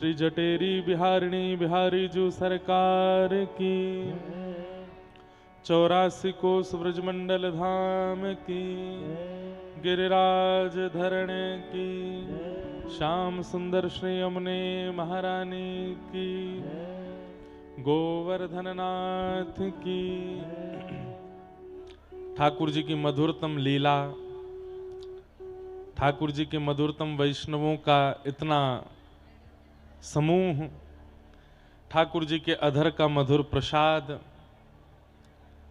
श्री जटेरी बिहारिणी बिहारी जू सरकार की 84 कोस ब्रजमंडल धाम की गिरिराज धरण की श्याम सुंदर श्री यमुने महारानी की गोवर्धन नाथ की। ठाकुर जी की मधुरतम लीला, ठाकुर जी के मधुरतम वैष्णवों का इतना समूह, ठाकुर जी के अधर का मधुर प्रसाद।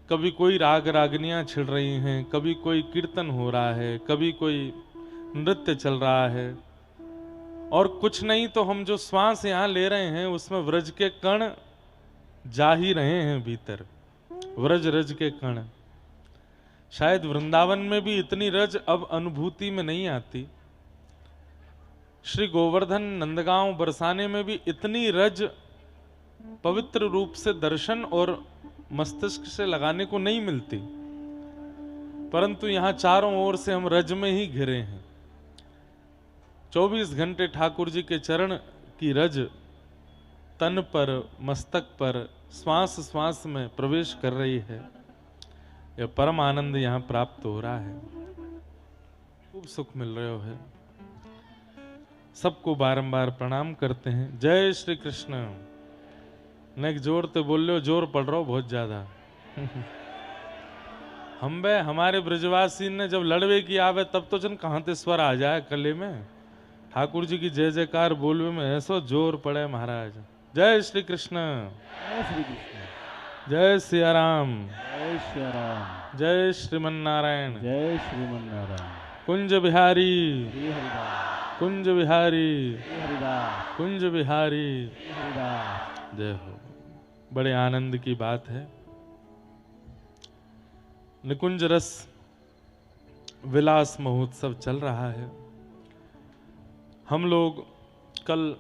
कभी कोई राग रागनियां छिड़ रही हैं, कभी कोई कीर्तन हो रहा है, कभी कोई नृत्य चल रहा है, और कुछ नहीं तो हम जो श्वास यहां ले रहे हैं उसमें व्रज के कण जा ही रहे हैं भीतर, व्रज रज के कण। शायद वृंदावन में भी इतनी रज अब अनुभूति में नहीं आती, श्री गोवर्धन नंदगांव बरसाने में भी इतनी रज पवित्र रूप से दर्शन और मस्तिष्क से लगाने को नहीं मिलती, परंतु यहां चारों ओर से हम रज में ही घिरे हैं। 24 घंटे ठाकुर जी के चरण की रज तन पर, मस्तक पर, श्वास श्वास में प्रवेश कर रही है। यह परम आनंद यहां प्राप्त हो रहा है, खूब सुख मिल रहा है। सबको बारंबार प्रणाम करते हैं। जय श्री कृष्ण। नेक जोर तो बोल लो, जोर पड़ रहा हो बहुत ज्यादा। हम बे हमारे ब्रजवासी ने जब लड़वे की आवे तब तो जन कहां ते स्वर आ जाए कले में। ठाकुर जी की जय जयकार बोलवे में ऐसो जोर पड़े महाराज। जय श्री कृष्ण। जय श्री कृष्ण। जय सिया राम। जय श्री राम। जय श्रीमन नारायण। जय श्रीमन नारायण। कुंज बिहारी, श्री हरिदास। कुंज बिहारी, श्री हरिदास। कुंज बिहारी। श्री हरिदास। जय हो। बड़े आनंद की बात है। निकुंज रस विलास महोत्सव चल रहा है। हम लोग कल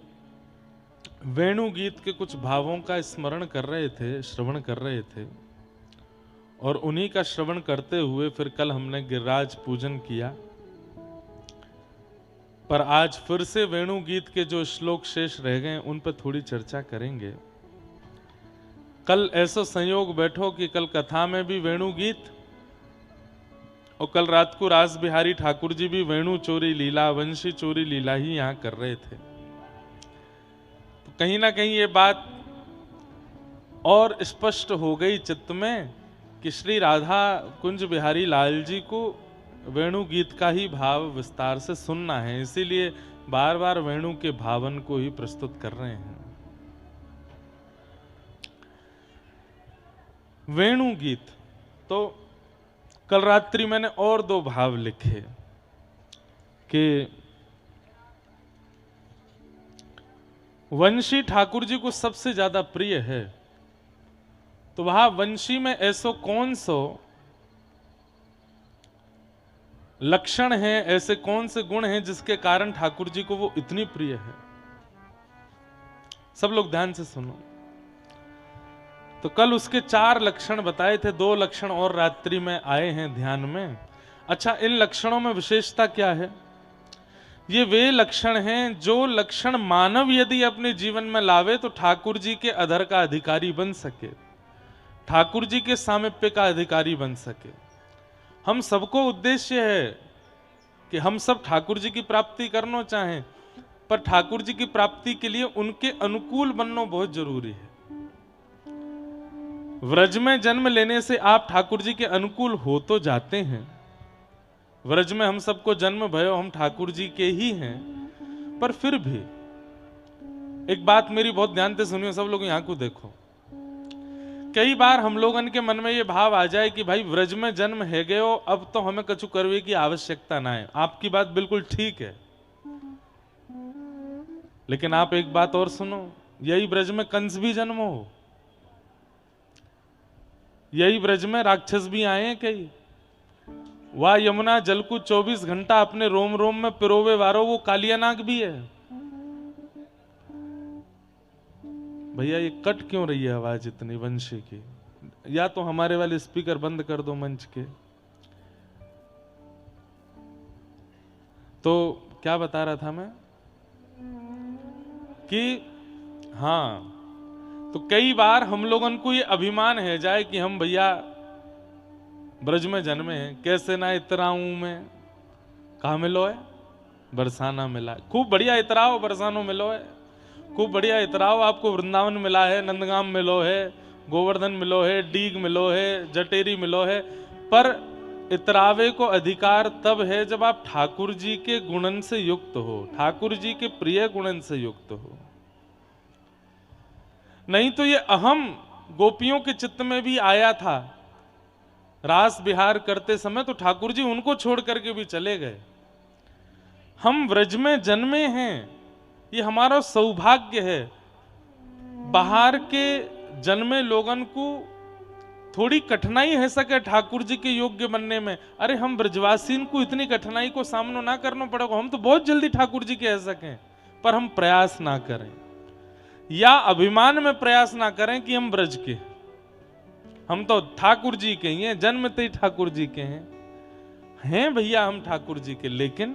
वेणु गीत के कुछ भावों का स्मरण कर रहे थे, श्रवण कर रहे थे, और उन्हीं का श्रवण करते हुए फिर कल हमने गिरिराज पूजन किया। पर आज फिर से वेणु गीत के जो श्लोक शेष रह गए उन पर थोड़ी चर्चा करेंगे। कल ऐसा संयोग बैठो कि कल कथा में भी वेणु गीत, और कल रात को रास बिहारी ठाकुर जी भी वेणु चोरी लीला, वंशी चोरी लीला ही यहां कर रहे थे। तो कहीं ना कहीं ये बात और स्पष्ट हो गई चित्त में कि श्री राधा कुंज बिहारी लाल जी को वेणु गीत का ही भाव विस्तार से सुनना है, इसीलिए बार बार वेणु के भावन को ही प्रस्तुत कर रहे हैं। वेणु गीत तो कल रात्रि मैंने और दो भाव लिखे कि वंशी ठाकुर जी को सबसे ज्यादा प्रिय है, तो वहां वंशी में ऐसो कौन सो लक्षण है, ऐसे कौन से गुण हैं जिसके कारण ठाकुर जी को वो इतनी प्रिय है। सब लोग ध्यान से सुनो। तो कल उसके 4 लक्षण बताए थे, 2 लक्षण और रात्रि में आए हैं ध्यान में। अच्छा, इन लक्षणों में विशेषता क्या है? ये वे लक्षण हैं जो लक्षण मानव यदि अपने जीवन में लावे तो ठाकुर जी के अधर का अधिकारी बन सके, ठाकुर जी के सामिप्य का अधिकारी बन सके। हम सबको उद्देश्य है कि हम सब ठाकुर जी की प्राप्ति करना चाहें, पर ठाकुर जी की प्राप्ति के लिए उनके अनुकूल बनना बहुत जरूरी है। व्रज में जन्म लेने से आप ठाकुर जी के अनुकूल हो तो जाते हैं, व्रज में हम सबको जन्म भयो, हम ठाकुर जी के ही हैं, पर फिर भी एक बात मेरी बहुत ध्यान से सुनियो, सब लोग यहां को देखो। कई बार हम लोगन के मन में ये भाव आ जाए कि भाई व्रज में जन्म है गयो, अब तो हमें कछु करवे की आवश्यकता ना है। आपकी बात बिल्कुल ठीक है, लेकिन आप एक बात और सुनो, यही ब्रज में कंस भी जन्म हो, यही ब्रज में राक्षस भी आए हैं कई। वह यमुना जल को 24 घंटा अपने रोम रोम में पिरोवे वारो वो कालियानाग भी है। भैया ये कट क्यों रही है आवाज इतनी वंशी की? या तो हमारे वाले स्पीकर बंद कर दो मंच के। तो क्या बता रहा था मैं? कि हाँ, तो कई बार हम लोगों को ये अभिमान है जाए कि हम भैया ब्रज में जन्मे हैं, कैसे ना इतराऊं मैं, कहा मिलो है, बरसाना मिला है। खूब बढ़िया इतराओ, बरसानो मिलो है, खूब बढ़िया इतराओ, आपको वृंदावन मिला है, नंदगाम मिलो है, गोवर्धन मिलो है, डीग मिलो है, जटेरी मिलो है। पर इतरावे को अधिकार तब है जब आप ठाकुर जी के गुणन से युक्त हो, ठाकुर जी के प्रिय गुणन से युक्त हो। नहीं तो ये अहम गोपियों के चित्त में भी आया था रास विहार करते समय, तो ठाकुर जी उनको छोड़ करके भी चले गए। हम व्रज में जन्मे हैं, ये हमारा सौभाग्य है। बाहर के जन्मे लोगन को थोड़ी कठिनाई है सके ठाकुर जी के योग्य बनने में। अरे हम ब्रजवासीन को इतनी कठिनाई को सामना ना करना पड़ेगा, हम तो बहुत जल्दी ठाकुर जी के रह सकें, पर हम प्रयास ना करें या अभिमान में प्रयास ना करें कि हम ब्रज के, हम तो ठाकुर जी के ही हैं, जन्मते ही ठाकुर जी के हैं भैया हम ठाकुर जी के। लेकिन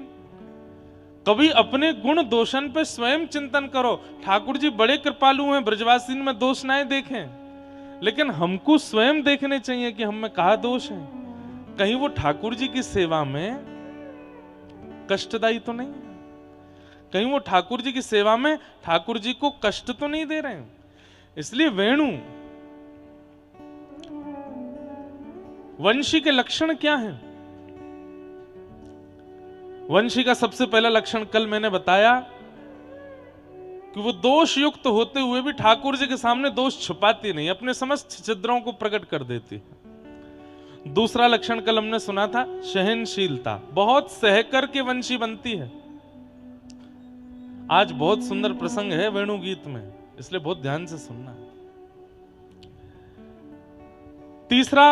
कभी अपने गुण दोषन पे स्वयं चिंतन करो। ठाकुर जी बड़े कृपालु हैं, ब्रजवासीन में दोष ना देखें, लेकिन हमको स्वयं देखने चाहिए कि हम में कहा दोष है। कहीं वो ठाकुर जी की सेवा में कष्टदायी तो नहीं है, कहीं वो ठाकुर जी की सेवा में ठाकुर जी को कष्ट तो नहीं दे रहे हैं। इसलिए वेणु वंशी के लक्षण क्या हैं? वंशी का सबसे पहला लक्षण कल मैंने बताया कि वो दोष युक्त होते हुए भी ठाकुर जी के सामने दोष छुपाती नहीं, अपने समस्त छिद्रों को प्रकट कर देती। दूसरा लक्षण कल हमने सुना था सहनशीलता, बहुत सहकर के वंशी बनती है। आज बहुत सुंदर प्रसंग है वेणु गीत में, इसलिए बहुत ध्यान से सुनना। तीसरा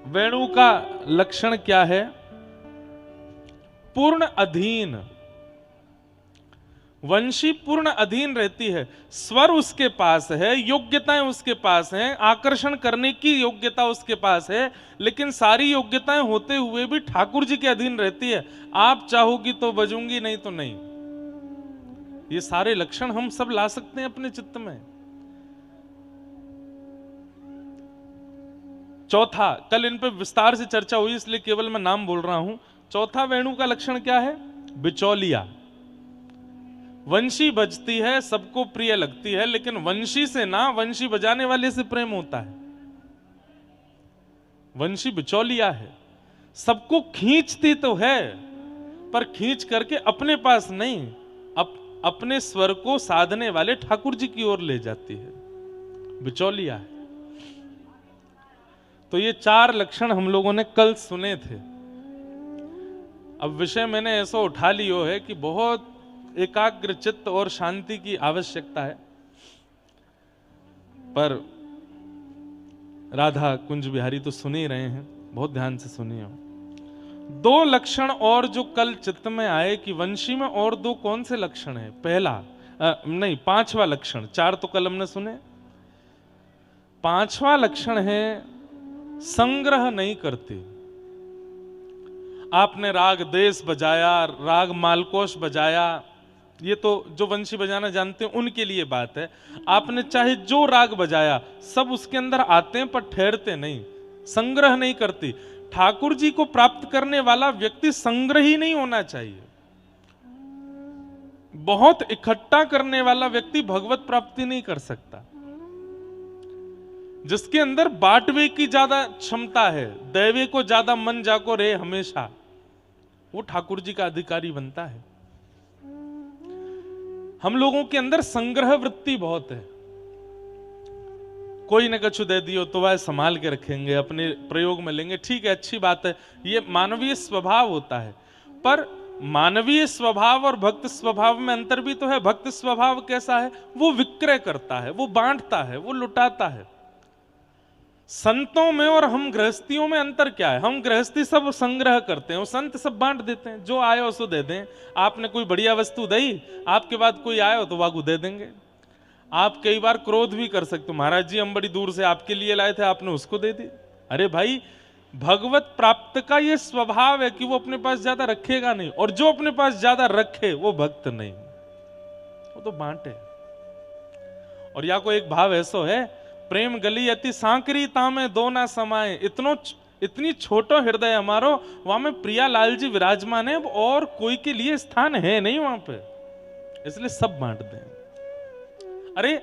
वेणु का लक्षण क्या है? पूर्ण अधीन। वंशी पूर्ण अधीन रहती है, स्वर उसके पास है, योग्यताएं उसके पास हैं, आकर्षण करने की योग्यता उसके पास है, लेकिन सारी योग्यताएं होते हुए भी ठाकुर जी के अधीन रहती है। आप चाहोगी तो बजूंगी, नहीं तो नहीं। ये सारे लक्षण हम सब ला सकते हैं अपने चित्त में। चौथा, कल इन पे विस्तार से चर्चा हुई इसलिए केवल मैं नाम बोल रहा हूं। चौथा वेणु का लक्षण क्या है? बिचौलिया। वंशी बजती है, सबको प्रिय लगती है, लेकिन वंशी से ना वंशी बजाने वाले से प्रेम होता है। वंशी बिचौलिया है, सबको खींचती तो है पर खींच करके अपने पास नहीं, अपने स्वर को साधने वाले ठाकुर जी की ओर ले जाती है, बिचौलिया है। तो ये चार लक्षण हम लोगों ने कल सुने थे। अब विषय मैंने ऐसा उठा लियो है कि बहुत एकाग्र चित्त और शांति की आवश्यकता है, पर राधा कुंज बिहारी तो सुन ही रहे हैं, बहुत ध्यान से सुनिए। दो लक्षण और जो कल चित्त में आए कि वंशी में और दो कौन से लक्षण है? पहला नहीं, पांचवा लक्षण, चार तो कल हमने सुने। पांचवा लक्षण है संग्रह नहीं करती। आपने राग देश बजाया, राग मालकोश बजाया, ये तो जो वंशी बजाना जानते हैं उनके लिए बात है। आपने चाहे जो राग बजाया, सब उसके अंदर आते हैं पर ठहरते नहीं, संग्रह नहीं करती। ठाकुर जी को प्राप्त करने वाला व्यक्ति संग्रही नहीं होना चाहिए। बहुत इकट्ठा करने वाला व्यक्ति भगवत प्राप्ति नहीं कर सकता। जिसके अंदर बांटवे की ज्यादा क्षमता है, दैवे को ज्यादा मन जाको रे हमेशा, वो ठाकुर जी का अधिकारी बनता है। हम लोगों के अंदर संग्रह वृत्ति बहुत है। कोई ने कछु दे दियो तो वह संभाल के रखेंगे, अपने प्रयोग में लेंगे, ठीक है, अच्छी बात है, ये मानवीय स्वभाव होता है। पर मानवीय स्वभाव और भक्त स्वभाव में अंतर भी तो है। भक्त स्वभाव कैसा है? वो विक्रय करता है, वो बांटता है, वो लुटाता है। संतों में और हम गृहस्थियों में अंतर क्या है? हम गृहस्थी सब संग्रह करते हैं, संत सब बांट देते हैं, जो आए उसको दे दें। आपने कोई बढ़िया वस्तु दी, आपके बाद कोई आए तो वागू दे देंगे। आप कई बार क्रोध भी कर सकते हो, महाराज जी हम बड़ी दूर से आपके लिए लाए थे, आपने उसको दे दी। अरे भाई, भगवत प्राप्त का ये स्वभाव है कि वो अपने पास ज्यादा रखेगा नहीं, और जो अपने पास ज्यादा रखे वो भक्त नहीं। वो तो बांटे। और या कोई एक भाव ऐसो है, प्रेम गली अति सांकरी तामे दो ना समाए, इतनी छोटो हृदय हमारो, वहां में प्रिया लाल जी विराजमान है, और कोई के लिए स्थान है नहीं वहां पे, इसलिए सब बांट दें। अरे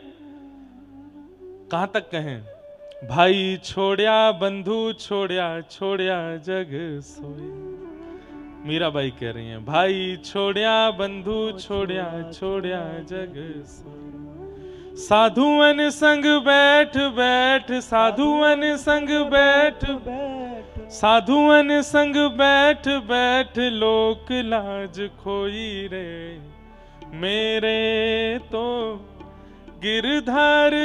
कहां तक कहें, भाई छोड़िया बंधु छोड़िया, छोड़िया जग सोई। मीराबाई कह रही हैं, भाई छोड़िया बंधु छोड़िया, छोड़िया जग सोई। साधुअन संग बैठ बैठ, साधुअन संग बैठ बैठ, साधुअन संग बैठ बैठ, लोक लाज खोई रे, मेरे तो गिरधर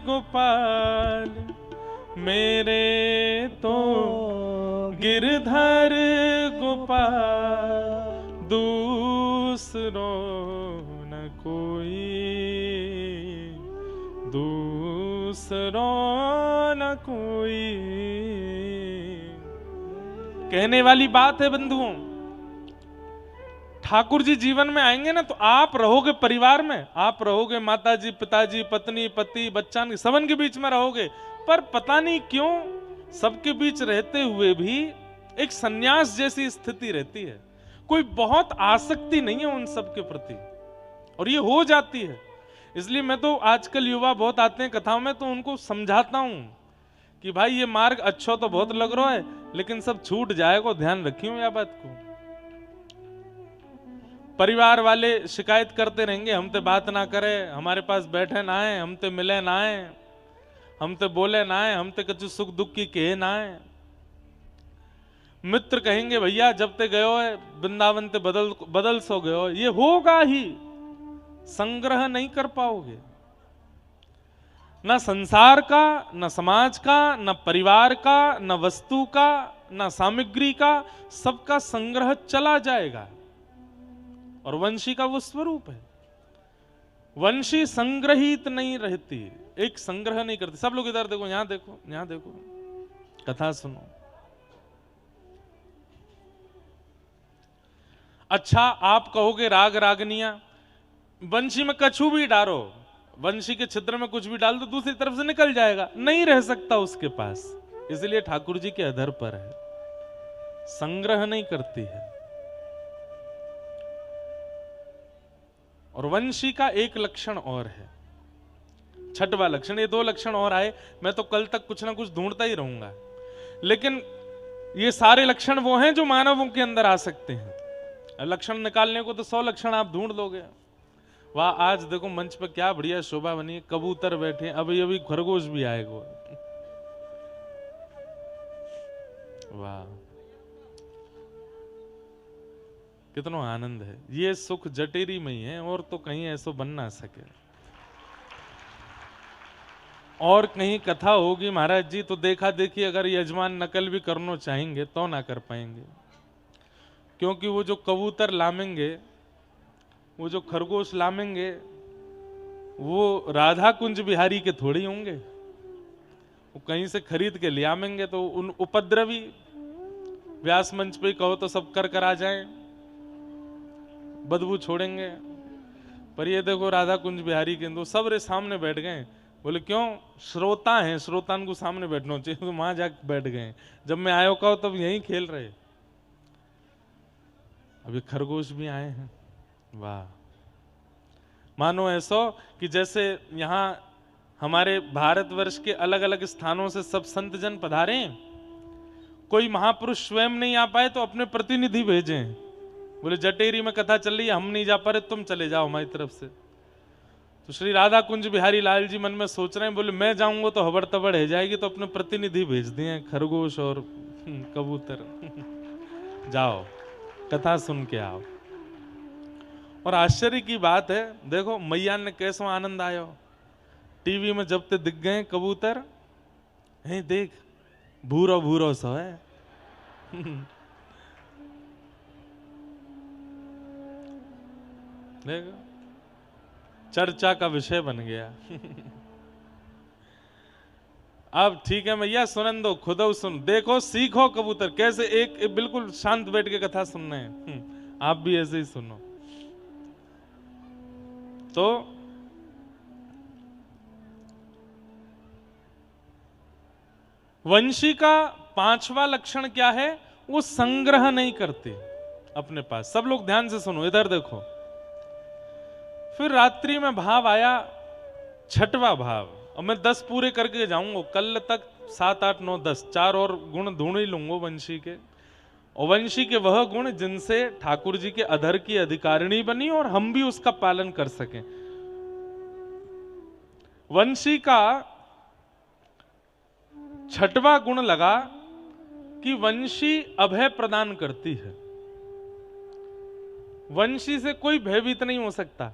गोपाल, मेरे तो गिरधर गोपाल, दूसरो न कोई, दूसरो न कोई। कहने वाली बात है बंधुओं, ठाकुर जी जीवन में आएंगे ना, तो आप रहोगे परिवार में, आप रहोगे माताजी पिताजी पत्नी पति बच्चन सबन के बीच में रहोगे, पर पता नहीं क्यों सबके बीच रहते हुए भी एक सन्यास जैसी स्थिति रहती है, कोई बहुत आसक्ति नहीं है उन सब के प्रति, और ये हो जाती है। इसलिए मैं तो आजकल युवा बहुत आते हैं कथाओं में, तो उनको समझाता हूं कि भाई ये मार्ग अच्छा तो बहुत लग रहा है, लेकिन सब छूट जाएगा, ध्यान रखियो यह बात को। परिवार वाले शिकायत करते रहेंगे, हम ते बात ना करे, हमारे पास बैठे ना आए, हम ते मिले ना आए, हम ते बोले ना आए, हम ते कछु सुख दुख की कहे ना आए। मित्र कहेंगे भैया जब ते गयो है वृंदावन ते बदल सो गयो, ये होगा ही, संग्रह नहीं कर पाओगे, न संसार का, न समाज का, न परिवार का, न वस्तु का, न सामग्री का, सबका संग्रह चला जाएगा। और वंशी का वो स्वरूप है, वंशी संग्रहित नहीं रहती, एक संग्रह नहीं करती। सब लोग इधर देखो, यहां देखो, यहां देखो, कथा सुनो। अच्छा आप कहोगे राग रागनिया, वंशी में कछु भी डालो, वंशी के छिद्र में कुछ भी डाल दो, दूसरी तरफ से निकल जाएगा, नहीं रह सकता उसके पास, इसलिए ठाकुर जी के अधर पर है, संग्रह नहीं करती है। और वंशी का एक लक्षण और है, छठवां लक्षण, ये दो लक्षण और आए, मैं तो कल तक कुछ ना कुछ ढूंढता ही रहूंगा, लेकिन ये सारे लक्षण वो हैं जो मानवों के अंदर आ सकते हैं। लक्षण निकालने को तो 100 लक्षण आप ढूंढ लोगे। वाह, आज देखो मंच पर क्या बढ़िया शोभा बनी है, कबूतर बैठे, अभी अभी खरगोश भी आएगा। वाह, कितना आनंद है, ये सुख जटेरी में ही है, और तो कहीं ऐसो बन ना सके। और कहीं कथा होगी महाराज जी तो देखा देखी अगर यजमान नकल भी करना चाहेंगे तो ना कर पाएंगे, क्योंकि वो जो कबूतर लामेंगे, वो जो खरगोश लामेंगे, वो राधा कुंज बिहारी के थोड़ी होंगे, वो कहीं से खरीद के ले आमेंगे। तो उन उपद्रवी व्यास मंच पे कहो तो सब कर आ जाएं, बदबू छोड़ेंगे। पर ये देखो राधा कुंज बिहारी के दो सब रे सामने बैठ गए, बोले क्यों, श्रोता हैं, श्रोतान को सामने बैठना चाहिए, तो वहां जाके बैठ गए। जब मैं आयो कहो तब यहीं खेल रहे, अभी खरगोश भी आए हैं। वाह, मानो ऐसो कि जैसे यहाँ हमारे भारतवर्ष के अलग अलग स्थानों से सब संत जन पधारे, कोई महापुरुष स्वयं नहीं आ पाए तो अपने प्रतिनिधि भेजें, बोले जटेरी में कथा चल रही है, हम नहीं जा पा रहे, तुम चले जाओ हमारी तरफ से। तो श्री राधा कुंज बिहारी लाल जी मन में सोच रहे हैं, बोले मैं जाऊंगा तो हबड़ तबड़ हो जाएगी, तो अपने प्रतिनिधि भेज दिए खरगोश और कबूतर, जाओ कथा सुन के आओ। और आश्चर्य की बात है, देखो मैया ने कैसा आनंद आयो, टीवी में जब ते दिख गए कबूतर, है देख भूरो भूरो सो है देखो चर्चा का विषय बन गया अब ठीक है मैया सुनन दो, खुद सुन, देखो सीखो कबूतर कैसे एक बिल्कुल शांत बैठ के कथा सुनना है, आप भी ऐसे ही सुनो। तो वंशी का पांचवा लक्षण क्या है? वो संग्रह नहीं करते अपने पास। सब लोग ध्यान से सुनो, इधर देखो। फिर रात्रि में भाव आया छठवा भाव, और मैं 10 पूरे करके जाऊंगा कल तक। 7 8 9 10 4 और गुण ढूंढ ही लूंगा वंशी के। और वंशी के वह गुण जिनसे ठाकुर जी के अधर की अधिकारिणी बनी और हम भी उसका पालन कर सकें। वंशी का छठवा गुण लगा कि वंशी अभय प्रदान करती है। वंशी से कोई भयभीत नहीं हो सकता।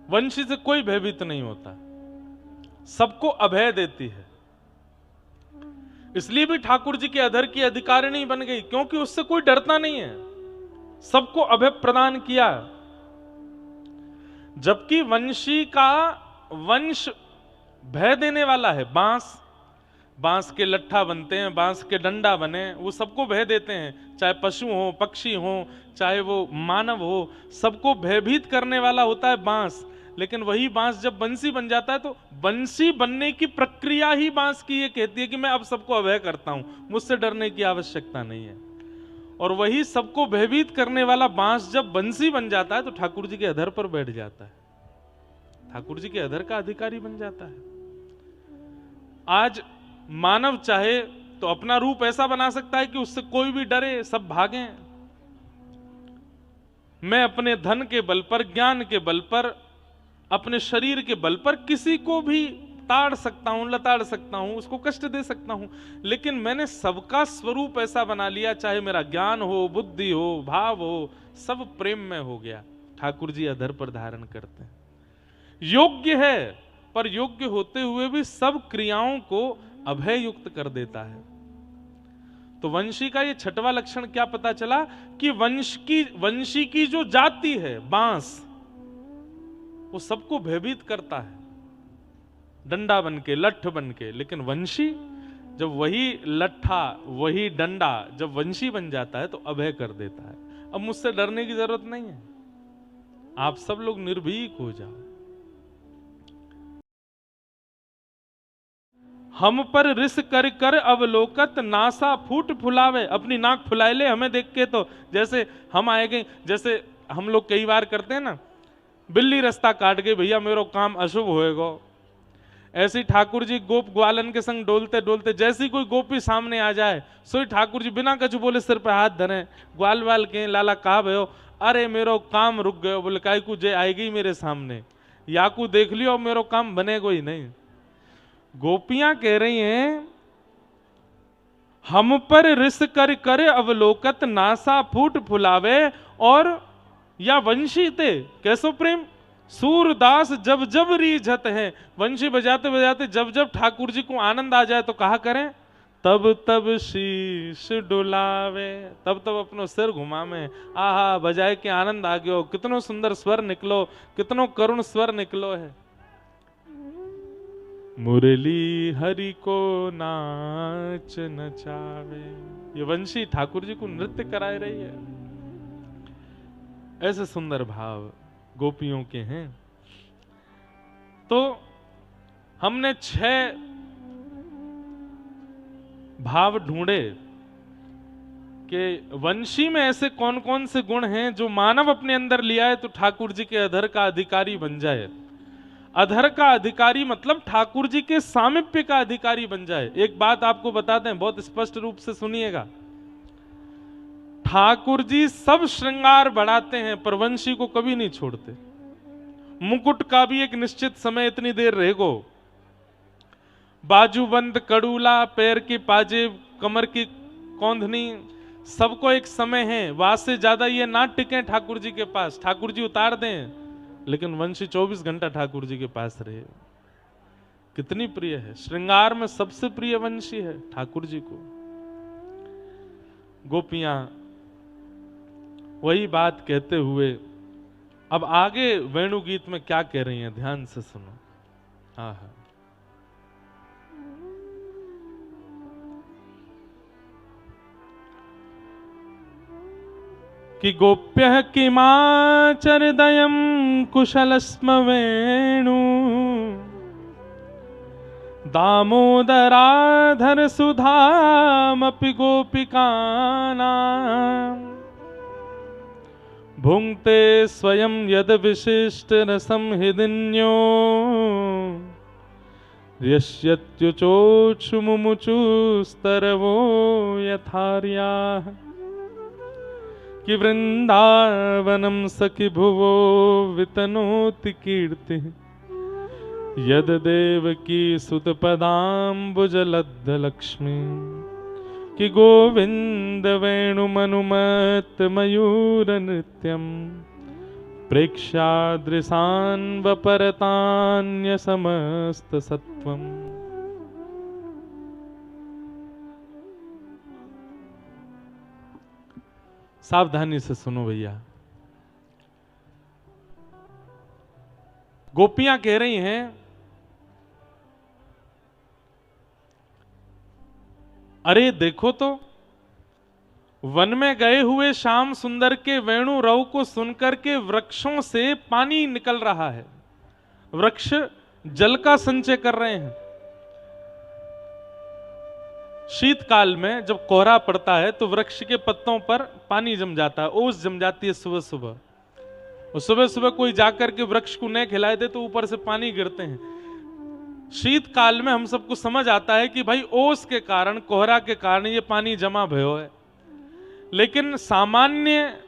वंशी से कोई भयभीत नहीं होता, सबको अभय देती है। इसलिए भी ठाकुर जी के अधर की अधिकारिणी बन गई, क्योंकि उससे कोई डरता नहीं है, सबको अभय प्रदान किया। जबकि वंशी का वंश भय देने वाला है। बांस, बांस के लट्ठा बनते हैं, बांस के डंडा बने, वो सबको भय देते हैं। चाहे पशु हो, पक्षी हो, चाहे वो मानव हो, सबको भयभीत करने वाला होता है बांस। लेकिन वही बांस जब बंसी बन जाता है तो बंसी बनने की प्रक्रिया ही बांस की ये कहती है कि मैं अब सबको अभय करता हूं, मुझसे डरने की आवश्यकता नहीं है। और वही सबको भयभीत करने वाला बांस जब बंसी बन जाता है तो ठाकुर जी के अधर पर बैठ जाता है, ठाकुर जी के अधर का अधिकारी बन जाता है। आज मानव चाहे तो अपना रूप ऐसा बना सकता है कि उससे कोई भी डरे, सब भागें। मैं अपने धन के बल पर, ज्ञान के बल पर, अपने शरीर के बल पर किसी को भी ताड़ सकता हूं, लताड़ सकता हूं, उसको कष्ट दे सकता हूं। लेकिन मैंने सबका स्वरूप ऐसा बना लिया, चाहे मेरा ज्ञान हो, बुद्धि हो, भाव हो, सब प्रेम में हो गया। ठाकुर जी अधर पर धारण करते हैं। योग्य है, पर योग्य होते हुए भी सब क्रियाओं को अभय युक्त कर देता है। तो वंशी का ये छठवां लक्षण क्या पता चला कि वंशी की जो जाति है बांस, वो सबको भयभीत करता है, डंडा बन के, लठ बन के। लेकिन वंशी जब वही लट्ठा, वही डंडा जब वंशी बन जाता है तो अभय कर देता है। अब मुझसे डरने की जरूरत नहीं है, आप सब लोग निर्भीक हो जाओ। हम पर रिस कर कर अवलोकत नासा फूट फुलावे। अपनी नाक फुलाए ले हमें देख के, तो जैसे हम आएंगे, जैसे हम लोग कई बार करते हैं ना, बिल्ली रास्ता काट गई, भैया मेरो काम अशुभ होएगा। ऐसे ही ठाकुर जी गोप ग्वालन के संग डोलते डोलते जैसी कोई गोपी सामने आ जाए, सोई ठाकुर जी बिना कछु बोले सिर पे हाथ धरे, ग्वाल वाल के लाला कहा भयो, अरे मेरो काम रुक गयो। बोले काय को जे आएगी मेरे सामने, याकू देख लियो मेरो काम बनेगा ही नहीं। गोपियां कह रही हैं हम पर रिस कर कर अवलोकत नासा फूट फुलावे। और या वंशी ते कैसो प्रेम, सूरदास जब जब रीझत है। वंशी बजाते बजाते जब जब ठाकुर जी को आनंद आ जाए तो कहा करें, तब तब शीश डुलावे, तब तब अपनो सिर घुमावे। आहा बजाए के आनंद आ गयो, कितनो सुंदर स्वर निकलो, कितनो करुण स्वर निकलो है। मुरली हरि को नाच नचावे। ये वंशी ठाकुर जी को नृत्य कराए रही है। ऐसे सुंदर भाव गोपियों के हैं। तो हमने 6 भाव ढूंढे कि वंशी में ऐसे कौन कौन से गुण हैं जो मानव अपने अंदर लिया है तो ठाकुर जी के अधर का अधिकारी बन जाए। अधर का अधिकारी मतलब ठाकुर जी के सामिप्य का अधिकारी बन जाए। एक बात आपको बताते हैं, बहुत स्पष्ट रूप से सुनिएगा। ठाकुर जी सब श्रृंगार बढ़ाते हैं पर वंशी को कभी नहीं छोड़ते। मुकुट का भी एक निश्चित समय इतनी देर रहेगो, बाजूबंद, कड़ूला, पैर की पाजेब, कमर की कौंधनी, सबको एक समय है। वहां से ज्यादा ये ना टिके ठाकुर जी के पास, ठाकुर जी उतार दें, लेकिन वंशी 24 घंटा ठाकुर जी के पास रहे। कितनी प्रिय है, श्रृंगार में सबसे प्रिय वंशी है ठाकुर जी को। गोपियां वही बात कहते हुए अब आगे वेणु गीत में क्या कह रही हैं, ध्यान से सुनो। आहा, कि गोप्यः किमाचरदयं कुशलस्म वेणु दामोदराधर सुधामपि गोपिकानां भुङ्क्ते स्वयं यद विशिष्ट रसं हृदिन्यो यस्यत्युचोक्षुमुमुचुस्तरवो यथार्याः कि वृन्दावनं सखि भुवो वितनोति कीर्तिः यद देवकी सुतपदाम्बुजलब्धलक्ष्मी कि गोविंद वेणुमनुमत मयूर नृत्यम प्रेक्ष्यादृशान् वपरतान्य समस्त सत्वम। सावधानी से सुनो भैया। गोपियां कह रही हैं, अरे देखो तो वन में गए हुए श्याम सुंदर के वेणु रव को सुनकर के वृक्षों से पानी निकल रहा है, वृक्ष जल का संचय कर रहे हैं। शीतकाल में जब कोहरा पड़ता है तो वृक्ष के पत्तों पर पानी जम जाता है, ओस जम जाती है सुबह सुबह, और सुबह सुबह कोई जाकर के वृक्ष को नहीं खिलाए दे तो ऊपर से पानी गिरते हैं। शीतकाल में हम सबको समझ आता है कि भाई ओस के कारण, कोहरा के कारण ये पानी जमा भयो है, लेकिन सामान्य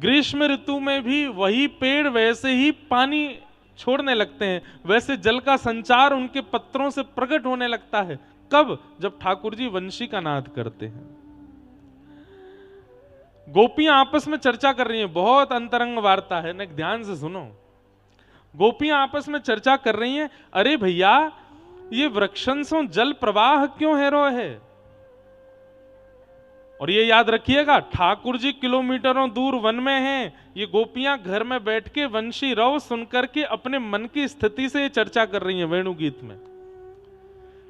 ग्रीष्म ऋतु में भी वही पेड़ वैसे ही पानी छोड़ने लगते हैं, वैसे जल का संचार उनके पत्रों से प्रकट होने लगता है। कब? जब ठाकुर जी वंशी का नाद करते हैं। गोपियां आपस में चर्चा कर रही हैं, बहुत अंतरंग वार्ता है ना, ध्यान से सुनो। गोपियां आपस में चर्चा कर रही हैं, अरे भैया ये वृक्षन से जल प्रवाह क्यों हेरो है। और ये याद रखिएगा, ठाकुर जी किलोमीटरों दूर वन में हैं, ये गोपियां घर में बैठ के वंशी रव सुनकर के अपने मन की स्थिति से चर्चा कर रही हैं। वेणु गीत में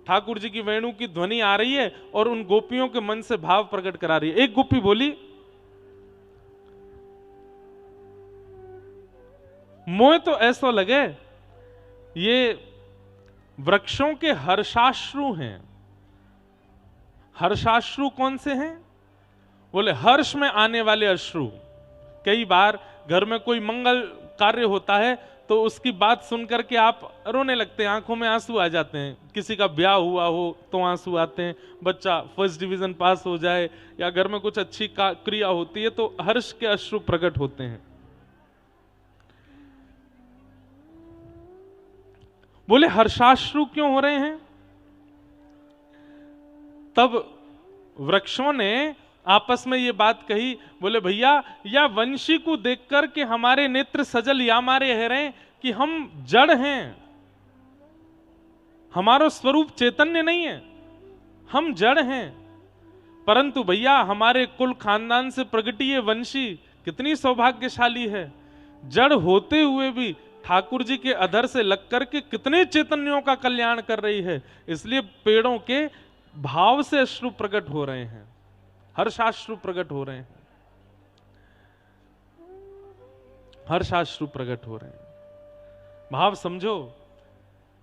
ठाकुर जी की वेणु की ध्वनि आ रही है और उन गोपियों के मन से भाव प्रकट करा रही है। एक गोपी बोली, मोए तो ऐसा लगे ये वृक्षों के हर्षाश्रु हैं। हर्षाश्रु कौन से हैं? बोले हर्ष में आने वाले अश्रु। कई बार घर में कोई मंगल कार्य होता है तो उसकी बात सुनकर के आप रोने लगते हैं, आंखों में आंसू आ जाते हैं। किसी का ब्याह हुआ हो तो आंसू आते हैं, बच्चा फर्स्ट डिवीजन पास हो जाए या घर में कुछ अच्छी क्रिया होती है तो हर्ष के अश्रु प्रकट होते हैं। बोले हर्षाश्रु क्यों हो रहे हैं? तब वृक्षों ने आपस में ये बात कही, बोले भैया या वंशी को देखकर के हमारे नेत्र सजल या मारे है रहे कि हम जड़ हैं, हमारा स्वरूप चैतन्य नहीं है, हम जड़ हैं। परंतु भैया हमारे कुल खानदान से प्रगटी ये वंशी कितनी सौभाग्यशाली है, जड़ होते हुए भी ठाकुर जी के अधर से लग करके कितने चैतन्यों का कल्याण कर रही है। इसलिए पेड़ों के भाव से अश्रु प्रकट हो रहे हैं, हर्षाश्रु प्रकट हो रहे हैं, हर्षाश्रु प्रकट हो रहे हैं। भाव समझो,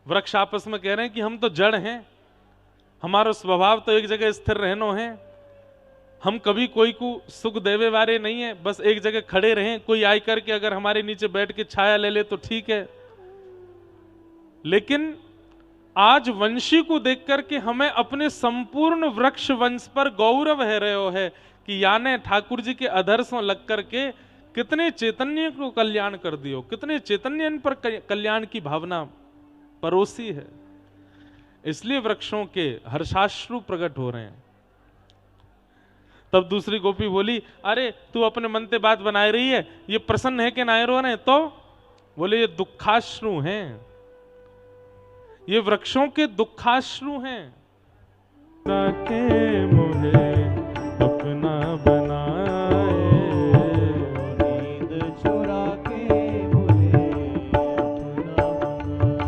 वृक्ष आपस में कह रहे हैं कि हम तो जड़ हैं, हमारा स्वभाव तो एक जगह स्थिर रहनो है, हम कभी कोई को सुख देवे वाले नहीं है, बस एक जगह खड़े रहें, कोई आई करके अगर हमारे नीचे बैठ के छाया ले ले तो ठीक है। लेकिन आज वंशी को देख करके हमें अपने संपूर्ण वृक्ष वंश पर गौरव है रहे है कि याने ठाकुर जी के अधर से लग करके कितने चैतन्य को कल्याण कर दियो, कितने चैतन्य पर कल्याण की भावना परोसी है। इसलिए वृक्षों के हर्षाश्रु प्रकट हो रहे हैं। तब दूसरी गोपी बोली, अरे तू अपने मन से बात बनाए रही है, ये प्रसन्न है कि ना रो रहे? तो बोले ये दुखाश्रु हैं, ये वृक्षों के दुखाश्रु हैं। ताके मुझे अपना बनाए, नींद चुरा के मुझे अपना बनाए।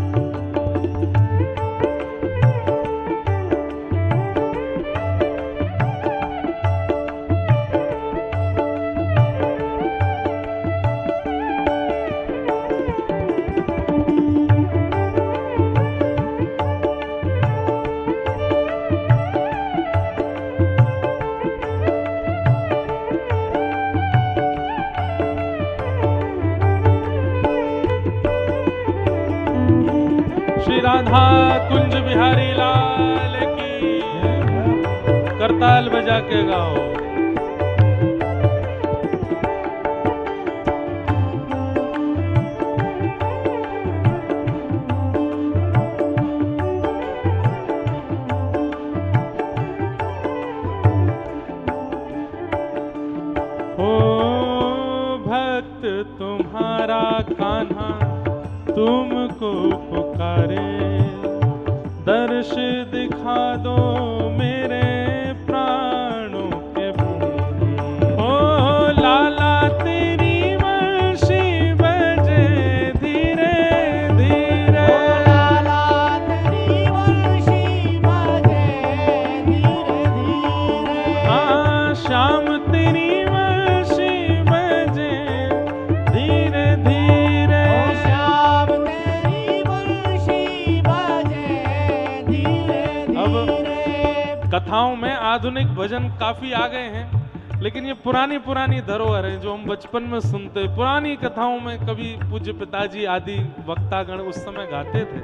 राधा कुंज बिहारी लाल की। करताल बजा के गाओ। तुम्हारा कान्हा तुमको पुकारे, दर्श दिखा दो मेरे प्राणों के भूखे। ओ लाला तेरी वंशी बजे धीरे धीरे, ओ लाला तेरी वंशी बजे धीरे धीरे। हाँ श्याम तेरी कथाओं में आधुनिक भजन काफी आ गए हैं, लेकिन ये पुरानी धरोहर है जो हम बचपन में सुनते। पुरानी कथाओं में कभी पूज्य पिताजी आदि वक्तागण उस समय गाते थे।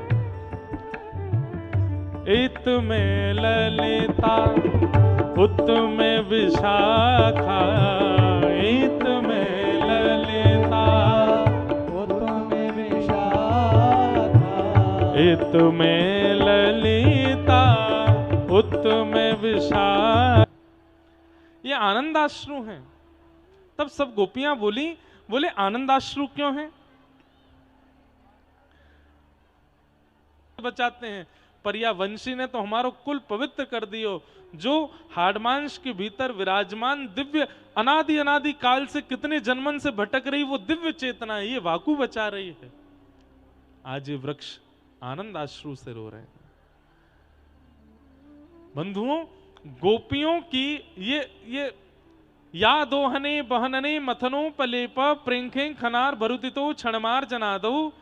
इत में ललिता उत में विशाखा, इत में ललिता उत में विशाखा, इत में ललिता उत में विशाल। ये आनंदाश्रु हैं। तब सब गोपियां बोले आनंदाश्रु क्यों हैं? बचाते हैं पर्यावंशी ने तो हमारो कुल पवित्र कर दियो। जो हाड़मांश के भीतर विराजमान दिव्य अनादि अनादि काल से कितने जन्मन से भटक रही वो दिव्य चेतना है, ये वाकु बचा रही है। आज ये वृक्ष आनंदाश्रु से रो रहे हैं। बंधुओं, गोपियों की ये या दोहने बहनने मथनो पलेप प्रेंखे खनार भरुतितो क्षणमार जनादो।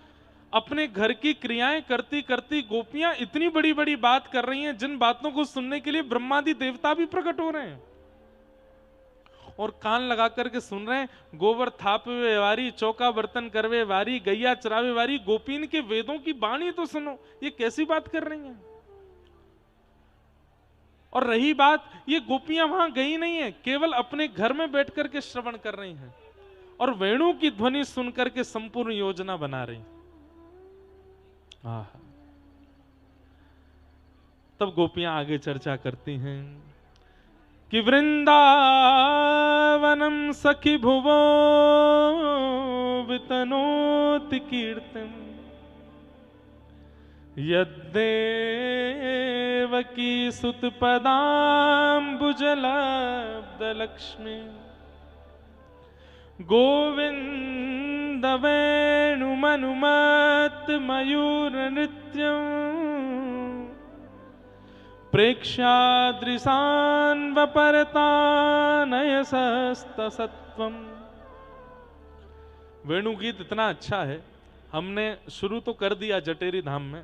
अपने घर की क्रियाएं करती करती गोपियां इतनी बड़ी बड़ी बात कर रही हैं, जिन बातों को सुनने के लिए ब्रह्मादि देवता भी प्रकट हो रहे हैं और कान लगा करके सुन रहे हैं। गोबर थापवे वारी, चौका बर्तन करवे वारी, गैया चरावे वारी, गोपीन के वेदों की वाणी तो सुनो, ये कैसी बात कर रही हैं। और रही बात, ये गोपियां वहां गई नहीं है, केवल अपने घर में बैठ करके श्रवण कर रही हैं और वेणु की ध्वनि सुनकर के संपूर्ण योजना बना रही। तब गोपियां आगे चर्चा करती हैं कि वृंदावनम सखी भुवो वितनोति कीर्तन, यद्देवकी सुत पदाम्बुजलब्ध लक्ष्मी, गोविंद वेणुमनुमत मयूर नृत्यं, प्रेक्षादृशान्वपरतानयसस्तसत्वम्। वेणु गीत इतना अच्छा है, हमने शुरू तो कर दिया जटेरी धाम में,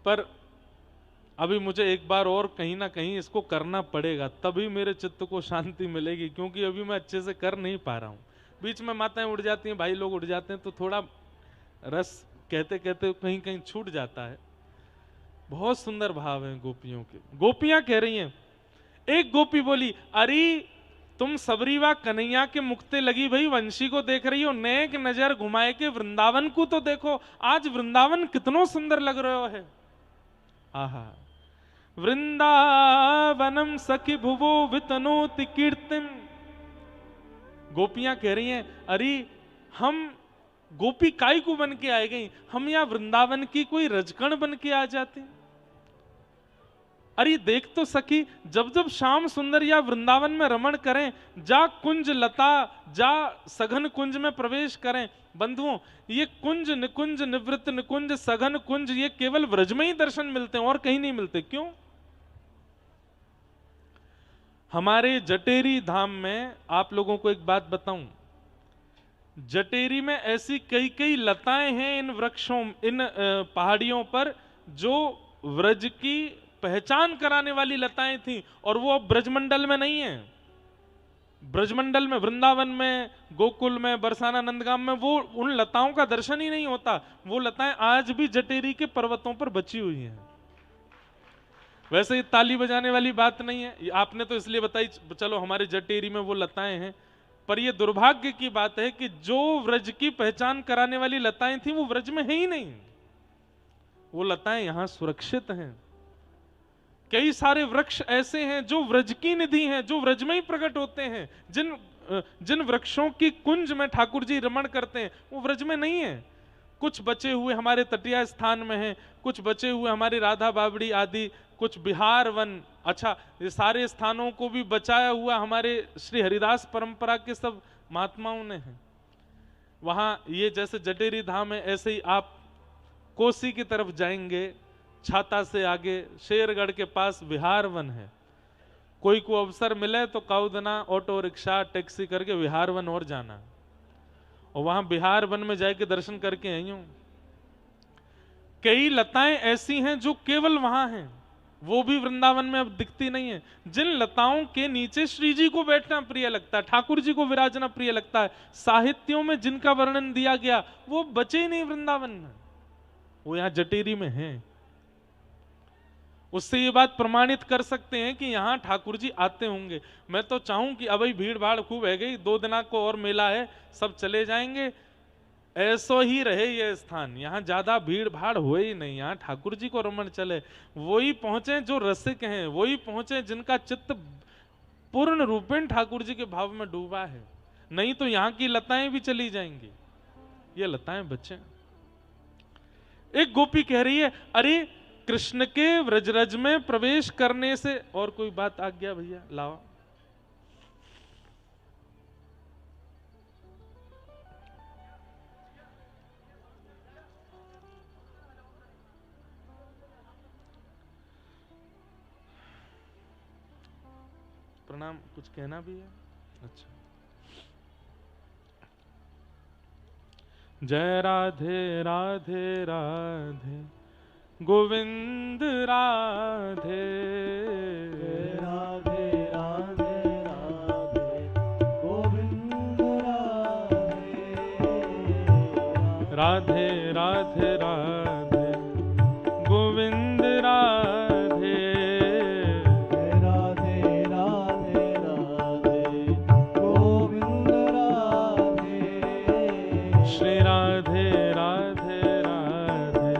पर अभी मुझे एक बार और कहीं ना कहीं इसको करना पड़ेगा, तभी मेरे चित्त को शांति मिलेगी, क्योंकि अभी मैं अच्छे से कर नहीं पा रहा हूं। बीच में माताएं उड़ जाती हैं, भाई लोग उड़ जाते हैं, तो थोड़ा रस कहते कहते कहीं कहीं छूट जाता है। बहुत सुंदर भाव है गोपियों के। गोपियां कह रही हैं, एक गोपी बोली, अरे तुम सबरीवा कन्हैया के मुक्ते लगी भाई वंशी को देख रही हो, नेक नजर घुमाए के वृंदावन को तो देखो, आज वृंदावन कितनो सुंदर लग रहा है। आहा, वृंदावनम सखी भुवो वितनोति कीर्तिम। गोपियां कह रही हैं, अरे हम गोपी काय को बन के आए गई, हम यहाँ वृंदावन की कोई रजकण बन के आ जाते। अरे देख तो सखी, जब जब श्याम सुंदर या वृंदावन में रमण करें, जा कुंज लता, जा सघन कुंज में प्रवेश करें। बंधुओं, ये कुंज निकुंज निवृत्त निकुंज सघन कुंज, ये केवल व्रज में ही दर्शन मिलते हैं और कहीं नहीं मिलते। क्यों? हमारे जटेरी धाम में आप लोगों को एक बात बताऊं, जटेरी में ऐसी कई कई लताएं हैं इन वृक्षों, इन पहाड़ियों पर, जो व्रज की पहचान कराने वाली लताएं थी, और वो अब ब्रजमंडल में नहीं है। ब्रजमंडल में, वृंदावन में, गोकुल में, बरसाना, नंदगाम में वो उन लताओं का दर्शन ही नहीं होता। वो लताएं आज भी जटेरी के पर्वतों पर बची हुई हैं। वैसे ये ताली बजाने वाली बात नहीं है, ये आपने तो इसलिए बताई, चलो हमारे जटेरी में वो लताएं हैं, पर ये दुर्भाग्य की बात है कि जो व्रज की पहचान कराने वाली लताएं थी वो व्रज में है ही नहीं। वो लताएं यहां सुरक्षित हैं। कई सारे वृक्ष ऐसे हैं जो व्रज की निधि हैं, जो व्रज में ही प्रकट होते हैं। जिन वृक्षों की कुंज में ठाकुर जी रमण करते हैं वो व्रज में नहीं है। कुछ बचे हुए हमारे तटीय स्थान में हैं, कुछ बचे हुए हमारी राधा बावड़ी आदि, कुछ बिहार वन, अच्छा ये सारे स्थानों को भी बचाया हुआ हमारे श्री हरिदास परंपरा के सब महात्माओं ने है। वहां ये जैसे जटेरी धाम है, ऐसे ही आप कोसी की तरफ जाएंगे, छाता से आगे शेरगढ़ के पास विहार वन है। कोई को अवसर मिले तो काउदना ऑटो रिक्शा टैक्सी करके विहार वन और जाना, और वहां बिहार वन में जाके दर्शन करके आई हूं। कई लताएं ऐसी हैं जो केवल वहां हैं, वो भी वृंदावन में अब दिखती नहीं है। जिन लताओं के नीचे श्री जी को बैठना प्रिय लगता है, ठाकुर जी को विराजना प्रिय लगता है, साहित्यों में जिनका वर्णन दिया गया, वो बचे ही नहीं वृंदावन में, वो यहां जटेरी में हैं। उससे ये बात प्रमाणित कर सकते हैं कि यहां ठाकुर जी आते होंगे। मैं तो चाहूं कि अभी भीड़ भाड़ खूब है गई, 2 दिना को और मेला है, सब चले जाएंगे, ऐसो ही रहे ये स्थान, यहाँ ज्यादा भीड़ भाड़ हो ही नहीं, यहाँ ठाकुर जी को रमण चले। वही पहुंचे जो रसिक हैं, वही पहुंचे जिनका चित्त पूर्ण रूपेण ठाकुर जी के भाव में डूबा है, नहीं तो यहाँ की लताएं भी चली जाएंगी, ये लताएं बचे। एक गोपी कह रही है, अरे कृष्ण के व्रजरज में प्रवेश करने से, और कोई बात आ गया भैया लाओ। प्रणाम, कुछ कहना भी है? अच्छा। जय राधे राधे राधे गोविंद राधे, राधे राधे राधे गोविंद राधे, राधे राधे राधे गोविंद राधे, राधे राधे राधे गोविंद राधे, श्री राधे राधे राधे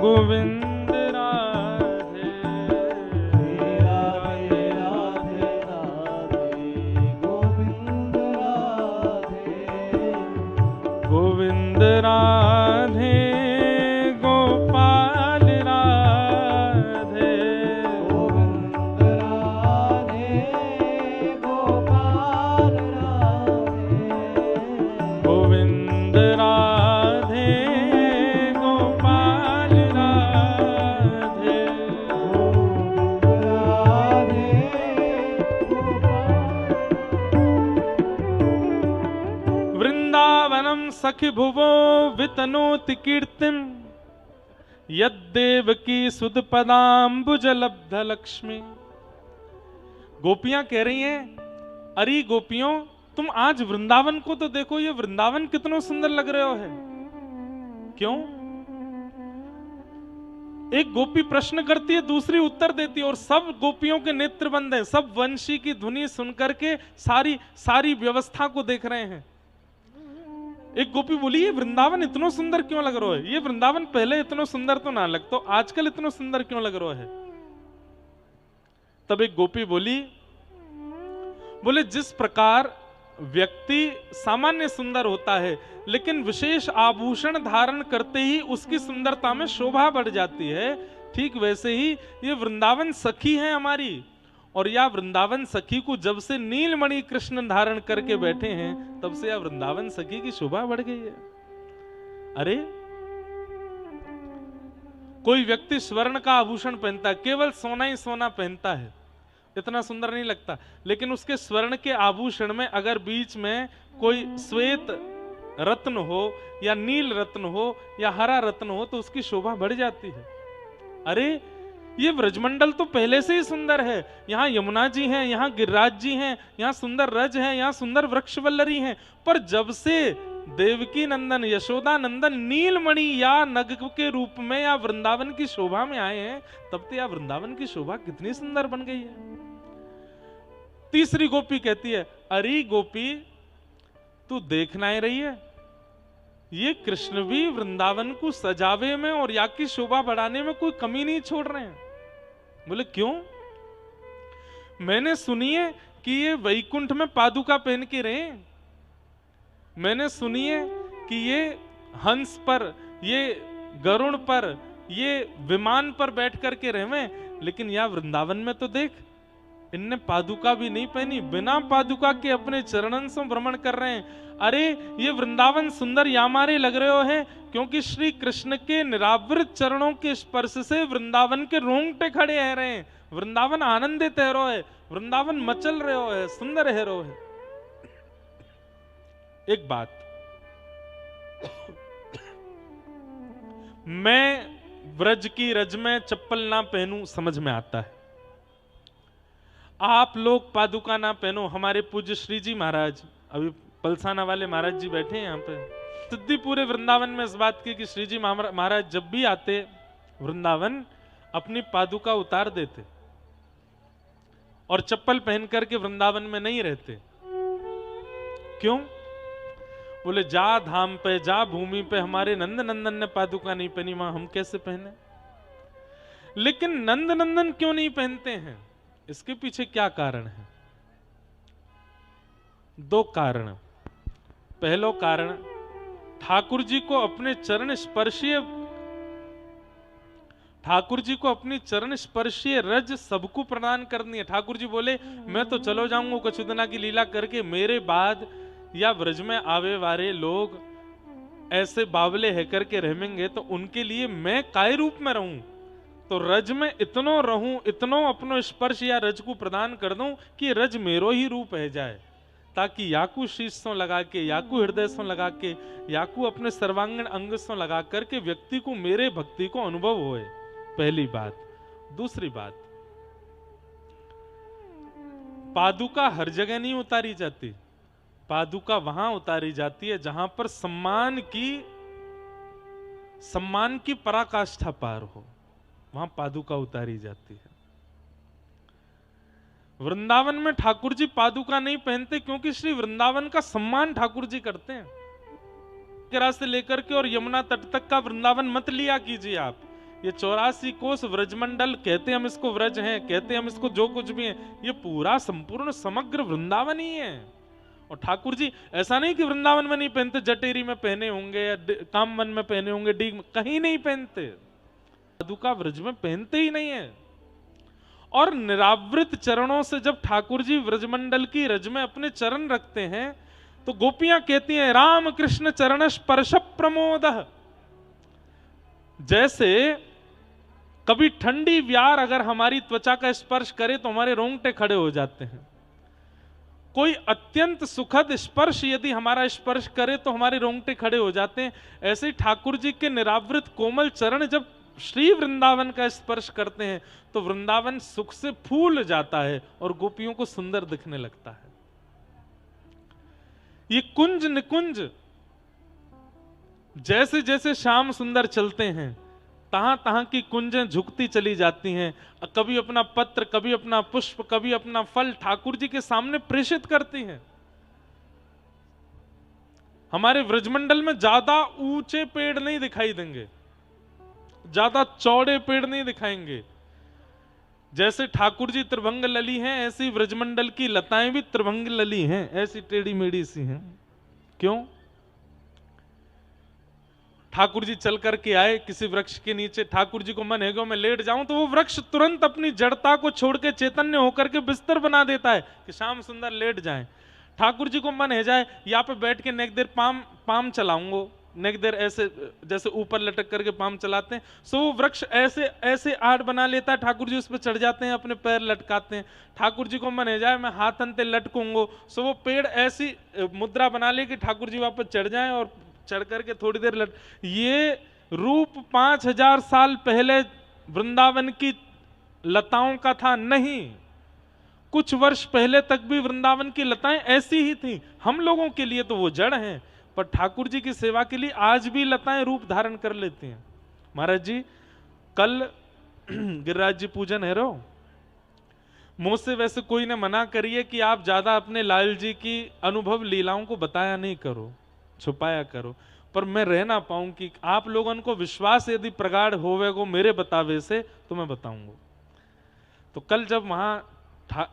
गोविंद राधे, श्री राधे राधे राधे गोविंद राधे, गोविंद राधे गोपाल राधे, गोविंद राधे गोपाल राधे, गोविंद राधे गोपाल राधे, वृंदावनम सखि भुवो वितनोति कीर्तिम, यद्देवकी सुध पदाम्बुज लब्ध लक्ष्मी। गोपियां कह रही हैं, अरे गोपियों तुम आज वृंदावन को तो देखो, ये वृंदावन कितना सुंदर लग रहे हो है। क्यों? एक गोपी प्रश्न करती है, दूसरी उत्तर देती है, और सब गोपियों के नेत्र बंद हैं, सब वंशी की ध्वनि सुनकर के सारी व्यवस्था को देख रहे हैं। एक गोपी बोली, ये वृंदावन इतना सुंदर क्यों लग रहा है? ये वृंदावन पहले इतना सुंदर तो ना लगता, आजकल इतना सुंदर क्यों लग रहा है? तब एक गोपी बोले जिस प्रकार व्यक्ति सामान्य सुंदर होता है, लेकिन विशेष आभूषण धारण करते ही उसकी सुंदरता में शोभा बढ़ जाती है, ठीक वैसे ही ये वृंदावन सखी है हमारी, और या वृंदावन सखी को जब से नीलमणि कृष्ण धारण करके बैठे हैं, तब से या वृंदावन सखी की शोभा बढ़ गई है। अरे कोई व्यक्ति स्वर्ण का आभूषण पहनता है, केवल सोना ही सोना पहनता है, इतना सुंदर नहीं लगता, लेकिन उसके स्वर्ण के आभूषण में अगर बीच में कोई श्वेत रत्न हो या नील रत्न हो या हरा रत्न हो तो उसकी शोभा बढ़ जाती है। अरे ये ब्रजमंडल तो पहले से ही सुंदर है, यहाँ यमुना जी हैं, यहाँ गिरिराज जी हैं, यहाँ सुंदर रज हैं, यहाँ सुंदर वृक्षवल्लरी हैं, पर जब से देवकी नंदन यशोदा नंदन नीलमणि या नग के रूप में या वृंदावन की शोभा में आए हैं, तब तो या वृंदावन की शोभा कितनी सुंदर बन गई है। तीसरी गोपी कहती है, अरे गोपी तू देखना ही रही है, ये कृष्ण भी वृंदावन को सजावे में और या की शोभा बढ़ाने में कोई कमी नहीं छोड़ रहे हैं। बोले क्यों? मैंने सुनी है कि ये वैकुंठ में पादुका पहन के रहे, मैंने सुनी है कि ये हंस पर, ये गरुड़ पर, ये विमान पर बैठ करके रहे, लेकिन यहाँ वृंदावन में तो देख इनने पादुका भी नहीं पहनी, बिना पादुका के अपने चरणन से भ्रमण कर रहे हैं। अरे ये वृंदावन सुंदर यामारे लग रहे हो है क्योंकि श्री कृष्ण के निरावृत चरणों के स्पर्श से वृंदावन के रोंगटे खड़े है रहे हैं, वृंदावन आनंदित है रो है, वृंदावन मचल रहे हो है, सुंदर है रो है। एक बात, मैं व्रज की रज में चप्पल ना पहनूं समझ में आता है, आप लोग पादुका ना पहनो। हमारे पूज्य श्री जी महाराज, अभी पलसाना वाले महाराज जी बैठे हैं यहाँ पे, सिद्धि पूरे वृंदावन में इस बात की कि श्री जी महाराज जब भी आते वृंदावन अपनी पादुका उतार देते और चप्पल पहन करके वृंदावन में नहीं रहते। क्यों? बोले जा धाम पे, जा भूमि पे हमारे नंद नंदन ने पादुका नहीं पहनी, वहां हम कैसे पहने। लेकिन नंद नंदन क्यों नहीं पहनते हैं, इसके पीछे क्या कारण है? दो कारण। पहलो कारण, ठाकुर जी को अपने चरण स्पर्शीय, ठाकुर जी को अपनी चरण स्पर्शीय रज सबको प्रदान करनी है। ठाकुर जी बोले मैं तो चलो जाऊंगा कछु दिना की लीला करके, मेरे बाद या व्रज में आवे वाले लोग ऐसे बावले है करके रहेंगे तो उनके लिए मैं काय रूप में रहूं, तो रज में इतनो रहूं, इतनो अपनो स्पर्श या रज को प्रदान कर दूं कि रज मेरो ही रूप है जाए, ताकि याकू शीश सो लगा के, याकू हृदय सो लगा के, याकू अपने सर्वांगीण अंग सो लगा करके व्यक्ति को मेरे भक्ति को अनुभव होए। पहली बात। दूसरी बात, पादुका हर जगह नहीं उतारी जाती, पादुका वहां उतारी जाती है जहां पर सम्मान की पराकाष्ठा पार हो, वहां पादुका उतारी जाती है। वृंदावन में ठाकुर जी पादुका नहीं पहनते क्योंकि श्री वृंदावन का सम्मान ठाकुर जी करते हैं। किरा से लेकर के और यमुना तट तक का वृंदावन मत लिया कीजिए आप। ये 84 कोस व्रजमंडल कहते हम इसको व्रज हैं, कहते हम इसको जो कुछ भी है, ये पूरा संपूर्ण समग्र वृंदावन ही है। और ठाकुर जी ऐसा नहीं कि वृंदावन में नहीं पहनते, जटेरी में पहने होंगे या कामवन में पहने होंगे, डीग में, कहीं नहीं पहनते, पादुका व्रज में पहनते ही नहीं है। और निरावृत चरणों से जब ठाकुर जी व्रजमंडल की रज में अपने चरण रखते हैं तो गोपियां कहती हैं राम कृष्ण चरण स्पर्श प्रमोद। जैसे कभी ठंडी व्यार अगर हमारी त्वचा का स्पर्श करे तो हमारे रोंगटे खड़े हो जाते हैं, कोई अत्यंत सुखद स्पर्श यदि हमारा स्पर्श करे तो हमारे रोंगटे खड़े हो जाते हैं। ऐसे ही ठाकुर जी के निरावृत कोमल चरण जब श्री वृंदावन का स्पर्श करते हैं तो वृंदावन सुख से फूल जाता है और गोपियों को सुंदर दिखने लगता है। ये कुंज निकुंज जैसे जैसे श्याम सुंदर चलते हैं तहां तहां की कुंजें झुकती चली जाती हैं, कभी अपना पत्र, कभी अपना पुष्प, कभी अपना फल ठाकुर जी के सामने प्रेषित करती हैं। हमारे व्रजमंडल में ज्यादा ऊंचे पेड़ नहीं दिखाई देंगे, ज्यादा चौड़े पेड़ नहीं दिखाएंगे। जैसे ठाकुर जी त्रिभंग लली हैं ऐसी व्रजमंडल की लताएं भी त्रिभंग लली हैं, ऐसी टेढ़ी मेढ़ी सी हैं। क्यों? ठाकुर जी चल करके आए किसी वृक्ष के नीचे, ठाकुर जी को मन है कि मैं लेट जाऊं, तो वो वृक्ष तुरंत अपनी जड़ता को छोड़ के चैतन्य होकर के बिस्तर बना देता है कि श्याम सुंदर लेट जाएं। ठाकुर जी को मन है जाए यहाँ पे बैठ के नेक देर पाम चलाऊंगो, नेक देर ऐसे जैसे ऊपर लटक करके पाम चलाते हैं, सो वो वृक्ष ऐसे ऐसे आड़ बना लेता है, ठाकुर जी उस पर चढ़ जाते हैं, अपने पैर लटकाते हैं। ठाकुर जी को मन है जाए मैं हाथ अंते लटकूंगो, सो वो पेड़ ऐसी मुद्रा बना ले कि ठाकुर जी वापस चढ़ जाएं और चढ़ करके थोड़ी देर ये रूप 5000 साल पहले वृंदावन की लताओं का था, नहीं। कुछ वर्ष पहले तक भी वृंदावन की लताएं ऐसी ही थीं। हम लोगों के लिए तो वो जड़ हैं, पर ठाकुर जी की सेवा के लिए आज भी लताएं रूप धारण कर लेती हैं। महाराज जी, कल गिरिराज जी पूजन है रो, मुझसे वैसे कोई ने मना करिए कि आप ज्यादा अपने लाल जी की अनुभव लीलाओं को बताया नहीं करो, छुपाया करो, पर मैं रह ना पाऊं कि आप लोगों को विश्वास यदि प्रगाढ़ होवे को मेरे बतावे से, तो मैं बताऊंगा। तो कल जब वहां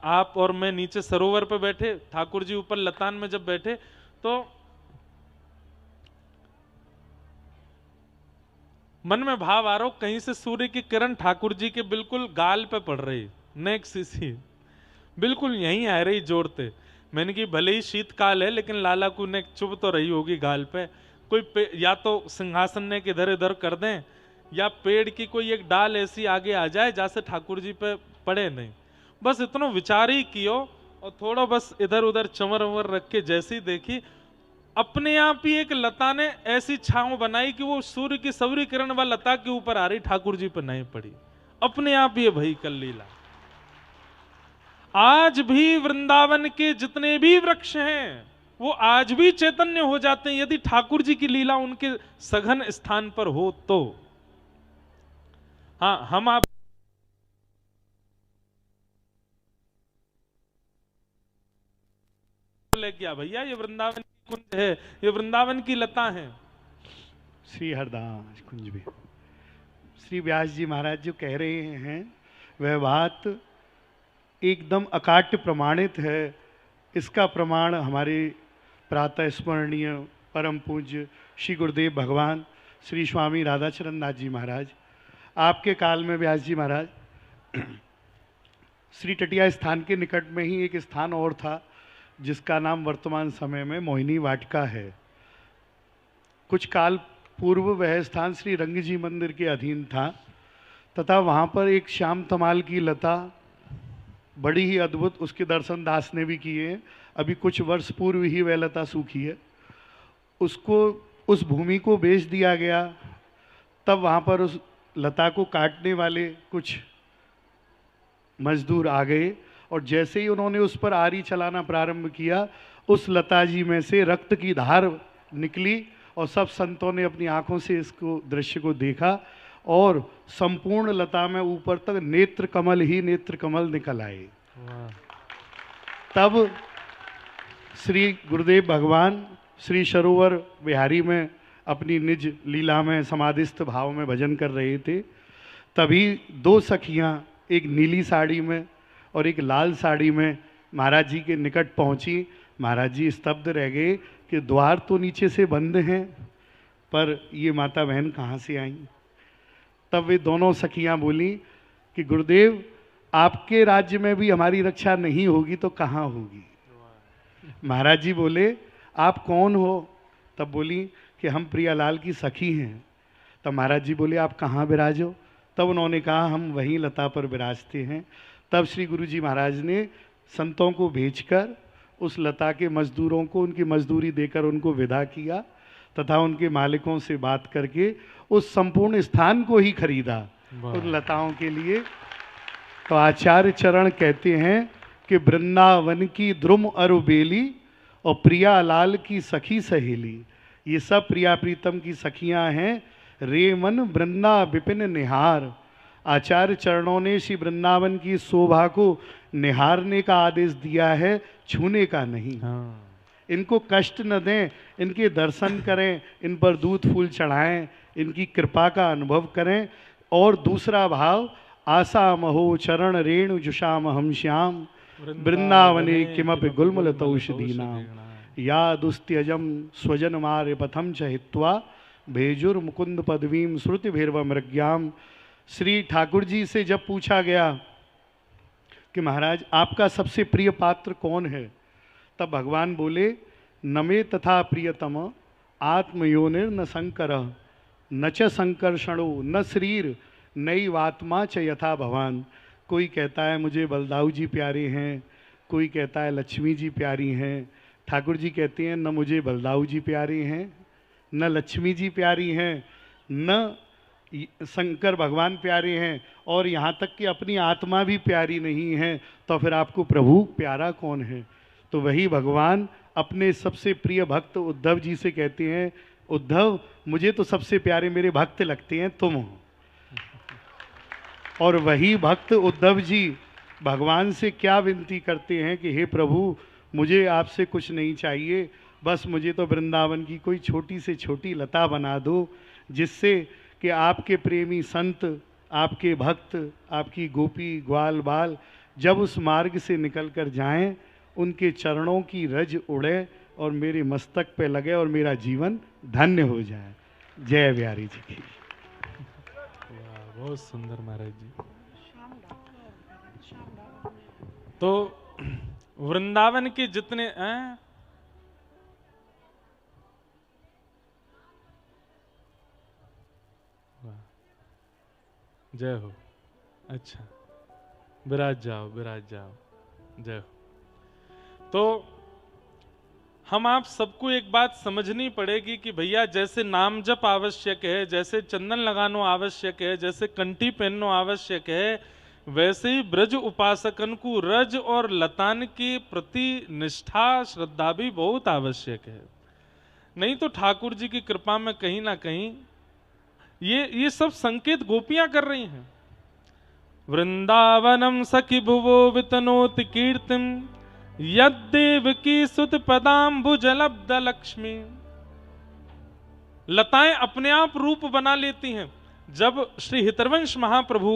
आप और मैं नीचे सरोवर पे बैठे, ठाकुर जी ऊपर लतान में जब बैठे, तो मन में भाव आ रहा हो, कहीं से सूर्य की किरण ठाकुर जी के बिल्कुल गाल पे पड़ रही, नेक सी बिल्कुल यहीं आ रही जोड़ते। मैंने कि भले ही शीतकाल है, लेकिन लाला को ने चुभ तो रही होगी गाल पे। कोई या तो सिंहासन ने इधर इधर कर दें, या पेड़ की कोई एक डाल ऐसी आगे आ जाए जैसे ठाकुर जी पे पड़े नहीं। बस इतना विचार ही कियो, और थोड़ा बस इधर उधर चंवर वंवर रख के जैसी देखी, अपने आप ही एक लता ने ऐसी छांव बनाई कि वो सूर्य की सौरी किरण व लता के ऊपर आ रही, ठाकुर जी पर नहीं पड़ी। अपने आप ये भई कल लीला। आज भी वृंदावन के जितने भी वृक्ष हैं वो आज भी चैतन्य हो जाते हैं यदि ठाकुर जी की लीला उनके सघन स्थान पर हो तो। हाँ, हम आप बोले क्या भैया, ये वृंदावन की कुंज है, ये वृंदावन की लता है। श्री हरदास कुंज में श्री व्यास जी महाराज जो कह रहे हैं वह बात एकदम अकाट्य प्रमाणित है। इसका प्रमाण हमारे प्रातः स्मरणीय परम पूज्य श्री गुरुदेव भगवान श्री स्वामी राधाचरण नाथ जी महाराज, आपके काल में व्यास जी महाराज श्री टटिया स्थान के निकट में ही एक स्थान और था जिसका नाम वर्तमान समय में मोहिनी वाटिका है। कुछ काल पूर्व वह स्थान श्री रंग जी मंदिर के अधीन था, तथा वहाँ पर एक श्याम तमाल की लता बड़ी ही अद्भुत, उसके दर्शन दास ने भी किए हैं। अभी कुछ वर्ष पूर्व ही वह लता सूखी है, उसको उस भूमि को बेच दिया गया। तब वहाँ पर उस लता को काटने वाले कुछ मजदूर आ गए, और जैसे ही उन्होंने उस पर आरी चलाना प्रारंभ किया, उस लता जी में से रक्त की धार निकली, और सब संतों ने अपनी आंखों से इसको दृश्य को देखा, और संपूर्ण लता में ऊपर तक नेत्र कमल ही नेत्र कमल निकल आए। तब श्री गुरुदेव भगवान श्री सरोवर बिहारी में अपनी निज लीला में समाधिस्थ भाव में भजन कर रहे थे। तभी दो सखियां, एक नीली साड़ी में और एक लाल साड़ी में महाराज जी के निकट पहुंची। महाराज जी स्तब्ध रह गए कि द्वार तो नीचे से बंद हैं, पर ये माता बहन कहाँ से आई। तब वे दोनों सखियां बोली कि गुरुदेव, आपके राज्य में भी हमारी रक्षा नहीं होगी तो कहाँ होगी। महाराज जी बोले, आप कौन हो? तब बोली कि हम प्रियालाल की सखी हैं। तब महाराज जी बोले, आप कहाँ विराजो? तब उन्होंने कहा, हम वहीं लता पर विराजते हैं। तब श्री गुरु जी महाराज ने संतों को भेजकर उस लता के मजदूरों को उनकी मजदूरी देकर उनको विदा किया, तथा उनके मालिकों से बात करके उस संपूर्ण स्थान को ही खरीदा उन लताओं के लिए। तो आचार्य चरण कहते हैं कि वृंदावन की द्रुम अरु बेली और प्रिया लाल की सखी सहेली, ये सब प्रिया प्रीतम की सखियां हैं। रे मन वृंदा विपिन निहार, आचार्य चरणों ने श्री वृंदावन की शोभा को निहारने का आदेश दिया है, छूने का नहीं। इनको कष्ट न दें, इनके दर्शन करें, इन पर दूध फूल चढ़ाएं, इनकी कृपा का अनुभव करें। और दूसरा भाव, आशा महो चरण रेणु जुषाम हम श्याम वृंदावने किमपि गुल्मलतौषधीनाम या दुस्त्यजम स्वजन मार्य पथम च हित्वा भेजुर मुकुंद पदवीम श्रुति भैरव मृग्याम। श्री ठाकुर जी से जब पूछा गया कि महाराज आपका सबसे प्रिय पात्र कौन है, तब भगवान बोले, नमे तथा प्रियतम आत्मयोनिर न शंकर न च संकर्षणो न शरीर नैवात्मा च यथा भवान। कोई कहता है मुझे बलदाऊ जी प्यारे हैं, कोई कहता है लक्ष्मी जी प्यारी हैं। ठाकुर जी कहते हैं, न मुझे बलदाऊ जी प्यारे हैं, न लक्ष्मी जी प्यारी हैं, न शंकर भगवान प्यारे हैं और यहाँ तक कि अपनी आत्मा भी प्यारी नहीं है, तो फिर आपको प्रभु प्यारा कौन है? तो वही भगवान अपने सबसे प्रिय भक्त उद्धव जी से कहते हैं, उद्धव मुझे तो सबसे प्यारे मेरे भक्त लगते हैं तुम हो। और वही भक्त उद्धव जी भगवान से क्या विनती करते हैं कि हे प्रभु मुझे आपसे कुछ नहीं चाहिए, बस मुझे तो वृंदावन की कोई छोटी से छोटी लता बना दो, जिससे कि आपके प्रेमी संत, आपके भक्त, आपकी गोपी ग्वाल बाल जब उस मार्ग से निकल कर जाएं, उनके चरणों की रज उड़े और मेरे मस्तक पे लगे और मेरा जीवन धन्य हो जाए। जय बिहारी जी की। वाह, बहुत सुंदर महाराज जी। तो वृंदावन के जितने जय हो। अच्छा, विराज जाओ, विराज जाओ, जय हो। तो हम आप सबको एक बात समझनी पड़ेगी कि भैया जैसे नाम जप आवश्यक है, जैसे चंदन लगाना आवश्यक है, जैसे कंठी पहनना आवश्यक है, वैसे ही ब्रज उपासकन को रज और लतान के प्रति निष्ठा श्रद्धा भी बहुत आवश्यक है। नहीं तो ठाकुर जी की कृपा में कहीं ना कहीं ये सब संकेत गोपियां कर रही हैं। वृंदावनम सखी भुवो वितनोति कीर्तिम यद्देव की सुत पदाम्बुजलब्ध लक्ष्मी। लताएं अपने आप रूप बना लेती हैं। जब श्री हितरवंश महाप्रभु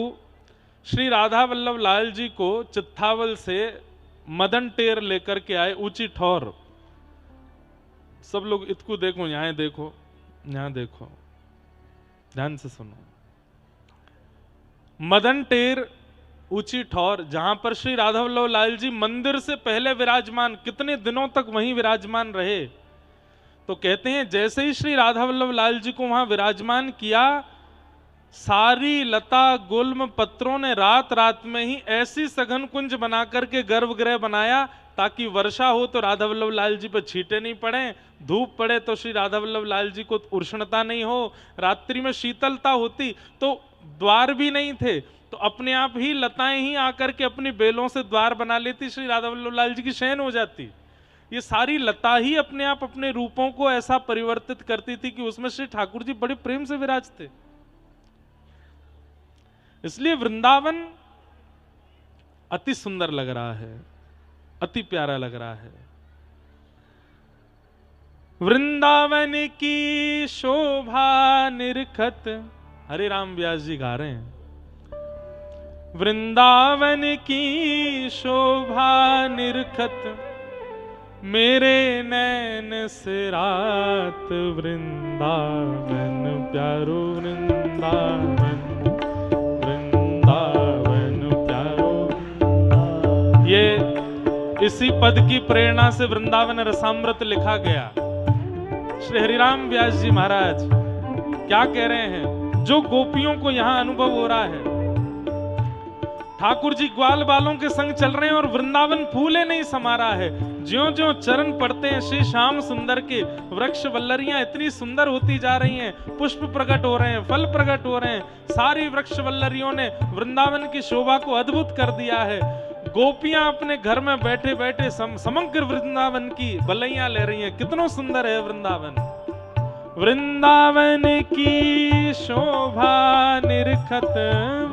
श्री राधा वल्लभ लाल जी को चित्थावल से मदन टेर लेकर के आए, ऊंची ठौर, सब लोग इतको देखो, यहां देखो, यहां देखो, ध्यान से सुनो। मदन टेर ऊंची ठौर, जहां पर श्री राधा वल्लभ लाल जी मंदिर से पहले विराजमान, कितने दिनों तक वहीं विराजमान रहे। तो कहते हैं जैसे ही श्री राधा वल्लभ लाल जी को वहां विराजमान किया, सारी लता गुल्म पत्रों ने रात रात में ही ऐसी सघन कुंज बना करके गर्भगृह बनाया ताकि वर्षा हो तो राधा वल्लभ लाल जी पर छींटे नहीं पड़े, धूप पड़े तो श्री राधा वल्लभ लाल जी को उष्णता नहीं हो, रात्रि में शीतलता होती तो द्वार भी नहीं थे तो अपने आप ही लताएं ही आकर के अपनी बेलों से द्वार बना लेती, श्री राधा वल्लभ लाल जी की शयन हो जाती। ये सारी लता ही अपने आप अपने रूपों को ऐसा परिवर्तित करती थी कि उसमें श्री ठाकुर जी बड़े प्रेम से विराजते। इसलिए वृंदावन अति सुंदर लग रहा है, अति प्यारा लग रहा है। वृंदावन की शोभा निरखत, हरे राम व्यास जी गा रहे हैं। वृंदावन की शोभा निरखत मेरे नैन से रात, वृंदावन प्यारो वृंदावन, वृंदावन प्यारो। ये इसी पद की प्रेरणा से वृंदावन रसामृत लिखा गया। श्री हरिराम व्यास जी महाराज क्या कह रहे हैं, जो गोपियों को यहां अनुभव हो रहा है, ठाकुर जी ग्वाल बालों के संग चल रहे हैं और वृंदावन फूले नहीं समा रहा है। ज्यों ज्यों चरण पड़ते हैं श्री श्याम सुंदर के, वृक्ष वल्लरियां इतनी सुंदर होती जा रही हैं, पुष्प प्रकट हो रहे हैं, फल प्रकट हो रहे हैं, सारी वृक्ष वल्लरियों ने वृंदावन की शोभा को अद्भुत कर दिया है। गोपियां अपने घर में बैठे बैठे समग्र वृंदावन की बलैया ले रही हैं। कितना सुंदर है वृंदावन। वृंदावन की शोभा निरखत,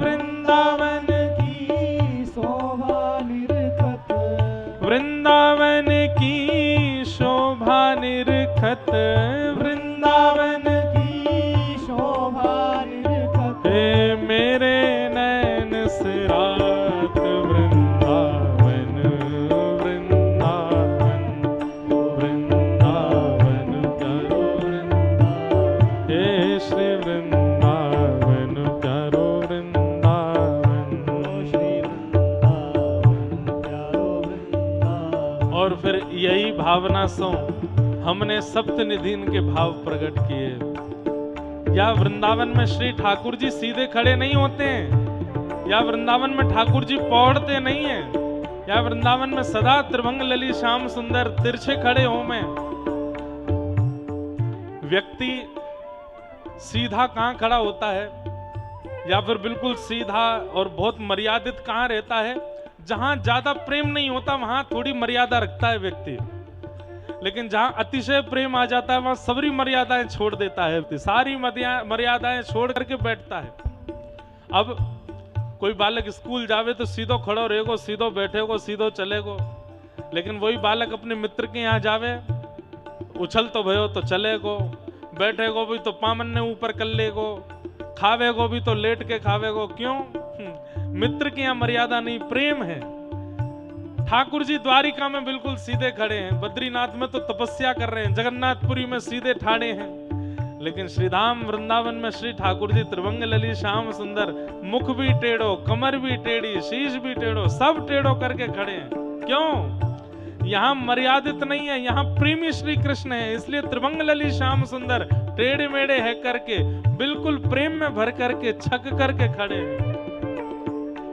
वृंदावन की शोभा निरखत, वृंदावन की शोभा निरखत, वृंदावन की शोभा निरखत, हे मेरे नैन से रात, वृंदावन वृंदावन वृंदावन प्यारो वृंदावन, हे श्री वृंदावन प्यारो वृंदावन, श्री वृंदावन प्यारो वृंदावन। और फिर यही भावना सो हमने सप्तनिधिन के भाव प्रकट किए। या वृंदावन में श्री ठाकुर जी सीधे खड़े नहीं होते हैं, या वृंदावन में ठाकुर जी पौड़ते नहीं हैं, या वृंदावन में सदा त्रिभंग लली श्याम सुंदर तिरछे खड़े हो में। व्यक्ति सीधा कहां खड़ा होता है, या फिर बिल्कुल सीधा और बहुत मर्यादित कहाँ रहता है? जहां ज्यादा प्रेम नहीं होता वहां थोड़ी मर्यादा रखता है व्यक्ति, लेकिन जहां अतिशय प्रेम आ जाता है वहां सभी मर्यादाएं छोड़ देता है, सारी मर्यादाएं छोड़ करके बैठता है। अब कोई बालक स्कूल जावे तो सीधो खड़ो रहेगो, सीधो बैठेगो, सीधो चलेगो, लेकिन वही बालक अपने मित्र के यहाँ जावे, उछल तो भयो तो चलेगो, बैठेगो भी तो पामन ने ऊपर कर लेगो, खावेगो भी तो लेट के खावेगो। क्यों? मित्र की यहाँ मर्यादा नहीं, प्रेम है। ठाकुर जी द्वारिका में बिल्कुल सीधे खड़े हैं, बद्रीनाथ में तो तपस्या कर रहे हैं, जगन्नाथपुरी में सीधे ठाड़े हैं, लेकिन श्रीधाम वृंदावन में श्री ठाकुर जी त्रिभंग लली श्याम सुंदर, मुख भी टेढ़ो, कमर भी टेढ़ी, शीश भी टेढ़ो, सब टेढ़ो करके खड़े हैं। क्यों? यहाँ मर्यादित नहीं है, यहाँ प्रेमी श्री कृष्ण है, इसलिए त्रिभंग लली श्याम सुंदर टेढ़े मेढ़े है करके बिल्कुल प्रेम में भर करके छक करके खड़े हैं।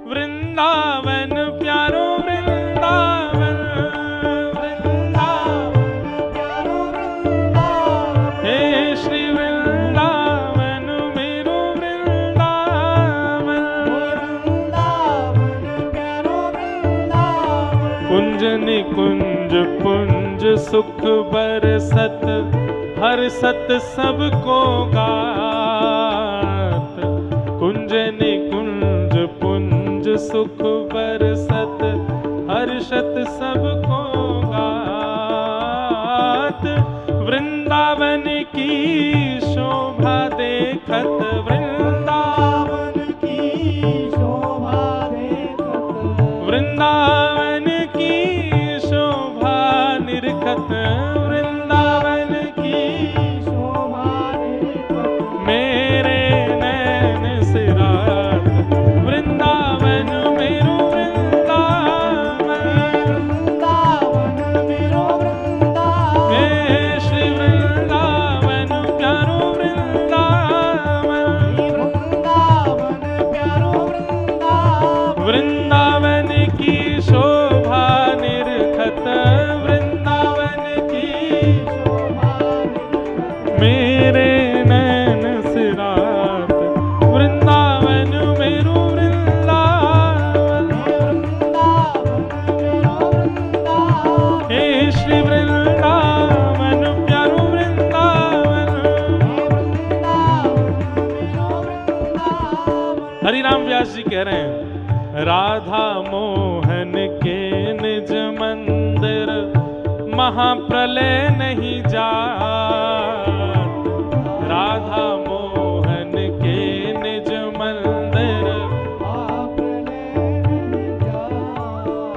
वृंदावन प्यारो वृंदावन, वृंदावन प्यारो वृंदावन, हे श्री वृंदावन मेरो वृंदावन, वृंदावन प्यारो वृंदावन। कुंज निकुंज पुंज सुख बरसत, हर सत सबको गात। कुंज निकुंज पुंज सुख बरसत, हर्षत सबको गात। वृंदावन की शोभा देखत, वृंदावन की शोभा देखत, वृंदावन की शोभा निरखत, वृंदावन की शोभा निरखत। मेरे नैन सिरात, वृंदावन मेरो वृंदावन, वृंदावन मेरो वृंदावन, हे श्री वृंदावन प्यारो वृंदावन, वृंदावन प्यारो वृंदावन। वृंदावन की शोभा निरखत, वृंदावन की शोभा निरखत। मेरे नैन सिरात, वृंदावन मेरो वृंदावन, वृंदावन मेरो वृंदावन, हे श्री वृंदावन प्यारो वृंदावन, वृंदावन मेरो वृंदावन। हरिराम व्यास जी कह रहे हैं, राधा मोहन के निज मंदिर महाप्रलय नहीं जात। राधा मोहन के निज मंदिर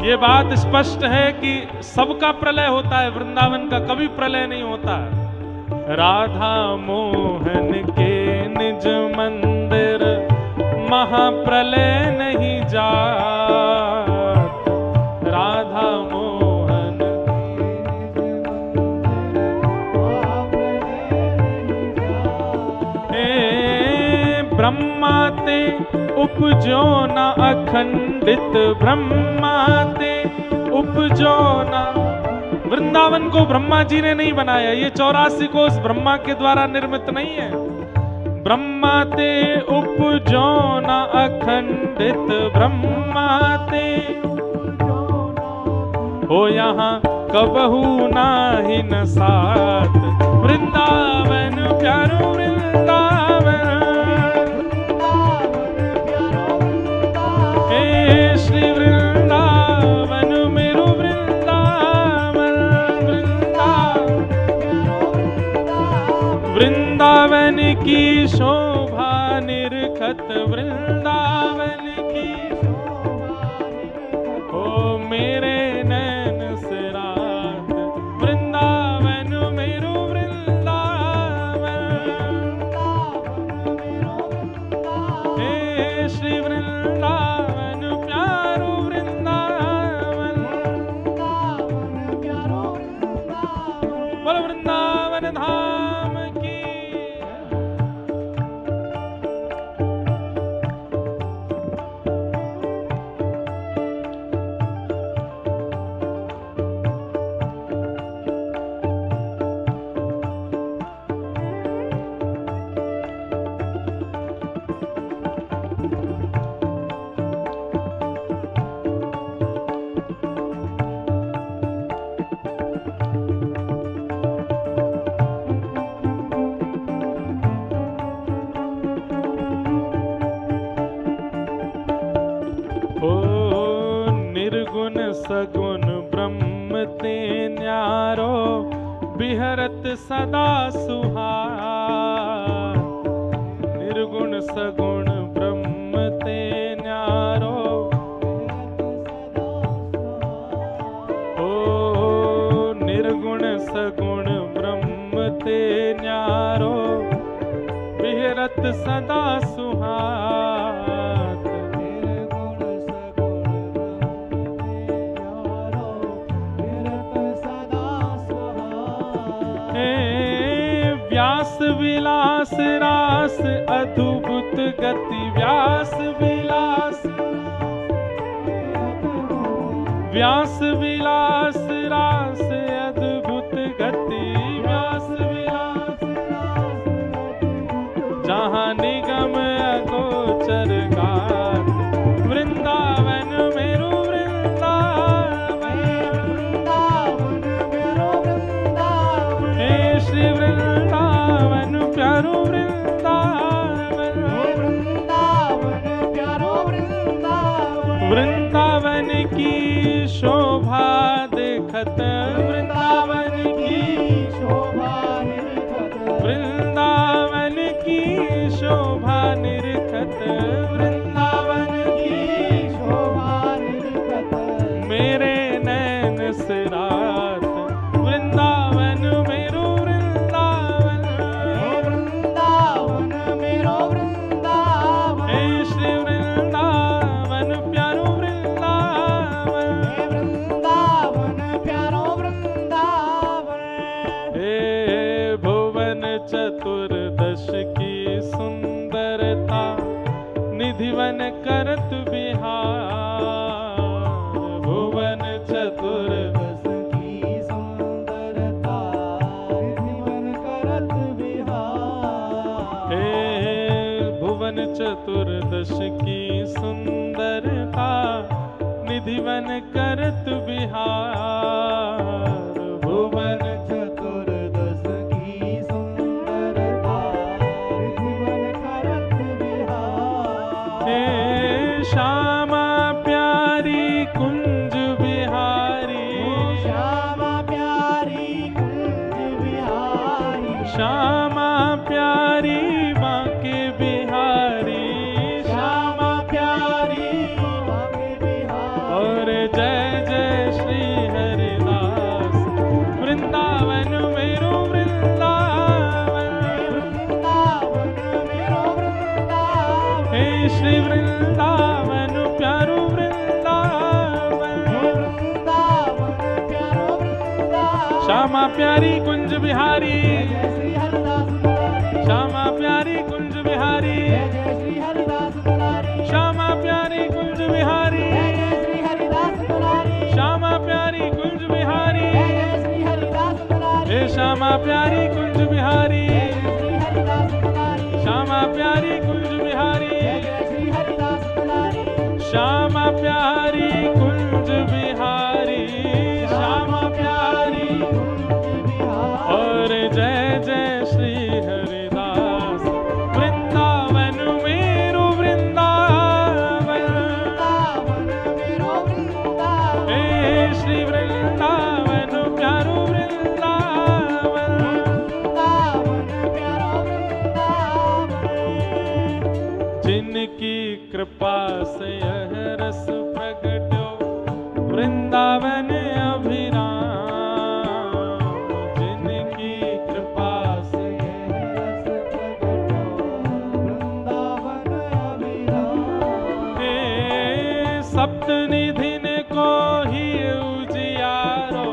ये बात स्पष्ट है कि सबका प्रलय होता है, वृंदावन का कभी प्रलय नहीं होता। राधा मोहन के निज मंदिर महाप्रलय नहीं जात। राधा मोहन ब्रह्मा ते उपजो न अखंडित, ब्रह्मा ते उपजो न। वृंदावन को ब्रह्मा जी ने नहीं बनाया, ये 84 कोष ब्रह्मा के द्वारा निर्मित नहीं है। ब्रह्मा ते उपजो न अखंडित, ब्रह्मा ते हो यहाँ कबहू नाही न साथ। वृंदावन प्यारो वृंदावन, हे श्री वृंदावन मेरो वृंदावन, वृंदावन की शोभा निरखत, वृंदावन की शोभा निरखत। ओ मेरे नैन सिरात, वृंदावन मेरो वृंदावन, हे श्री वृंदावन प्यारो वृंदावन, बोलो वृंदावन धाम की। सगुण ब्रह्म ते न्यारो बिहरत सदा सुहार। निर्गुण सगुण ब्रह्म ते न्यारो निर्गुण सगुण ब्रह्म ते न्यारो बिहरत सदा सुहात। निर्गुण सगुण व्यास विलास रास अद्भुत गति व्यास विलास रास अद्भुत गति व्यास विलास जहाँ निगम अगोचर गात वृंदावन मेरो वृंदावन हे श्री वृंदावन प्यारो वृंदावन वृंदावन की शोभा देखत वृंदावन की शोभा वृंदावन की शोभा निरखत वृंदावन की शोभा निरखत मेरे नैन से रात वृंदावन मेरो वृंदावन मेरो वृंदावन हे श्री वृंदावन प्यारो वृंदावन प्यारो वृंदावन हे भुवन चतुर्दश की सुंदरता निधिवन करत बिहार। भुवन चतुर्दश की सुंदरता निधिवन करत बिहार। हे भुवन चतुर्दश की सुंदरता निधिवन करत बिहार। भुवन चतुर्दश की सुंदरता निधिवन करत बिहार। हे श्यामा प्यारी कुंज बिहारी श्यामा प्यारी कुंज बिहारी श्यामा प्यारी बांके बिहारी श्यामा प्यारी बांके बिहारी। और जय जय श्री हरिदास वृंदावन मेरो वृंदावन मेरो वृंदावन हे श्री वृंदावन प्यारो वृंदावन प्यारो वृंदावन। श्यामा प्यारी कुंज बिहारी जय श्री हरिदास दुलारी श्यामा प्यारी कुंज बिहारी जय श्री हरिदास दुलारी श्यामा प्यारी कुंज बिहारी जय श्री हरिदास दुलारी श्यामा प्यारी कुंज बिहारी जय श्री हरिदास दुलारी हे श्यामा प्यारी कुंज बिहारी जय श्री हरिदास दुलारी श्यामा प्यारी कुंज बिहारी जय श्री हरिदास दुलारी श्यामा प्यारी कुंज बिहारी श्यामा प्यारी और जय जय श्री हरिदास वृंदावन मेरो वृंदावन मेरो वृंदावन हे श्री वृंदावन प्यारो वृंदावन प्यारो वृंदावन। जिनकी कृपा से यह रस प्रगट्यो वृंदावन अभिराम। जिनकी कृपा से वृंदावन अभिराम। हे सप्तनिधिन को ही उजियारो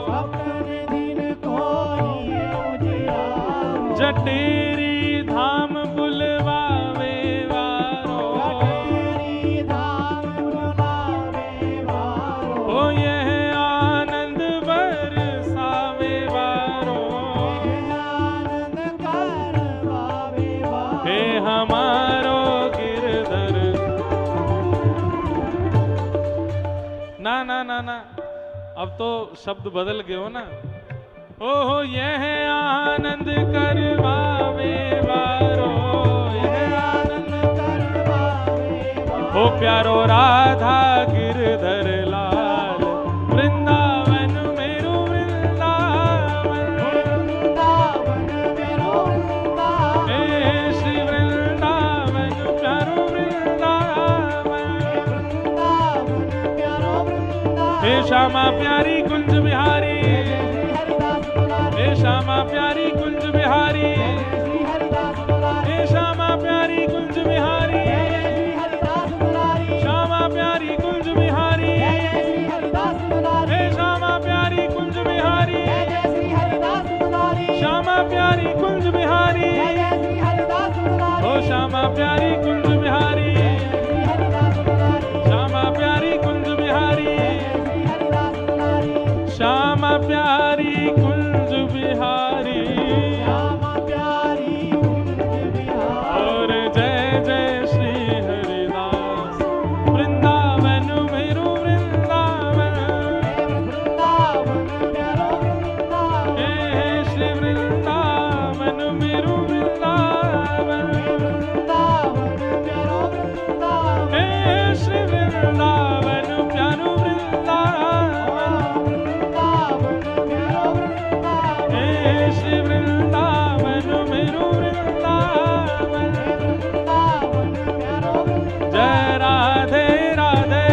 सप्तनिधिन को ही उजियारो। जटेरी धाम बुलवावे वारो जटेरी धाम बुलावे वारो। ओ यह आनंद बरसावे वारो आनंद करवावे वारो। हे हमारो गिरधर ना ना ना ना अब तो शब्द बदल गए हो ना। ओहो यह आनंद करवावे वारो यह आनंद करवावे वारो। ओ प्यारो राधा गिरधर लाल श्यामा प्यारी कुंज बिहारी, हे श्यामा प्यारी कुंज बिहारी, हे श्यामा प्यारी कुंज बिहारी, श्यामा प्यारी कुंज बिहारी, हे श्यामा प्यारी कुंज बिहारी, श्यामा प्यारी कुंज बिहारी, ओ श्यामा प्यारी कुंज बिहारी, श्यामा प्यारी कुंज बिहारी, श्यामा प्यारी कुंज बिहारी, और जय जय श्री हरिदास वृंदावन मेरू वृंदावन, हे श्री वृंदावन मेरू वृंदावन, हे श्री वृंदावन प्यारू वृंदावन, हे श्री वृंदावन मेरू वृंदावन। जय राधे राधे,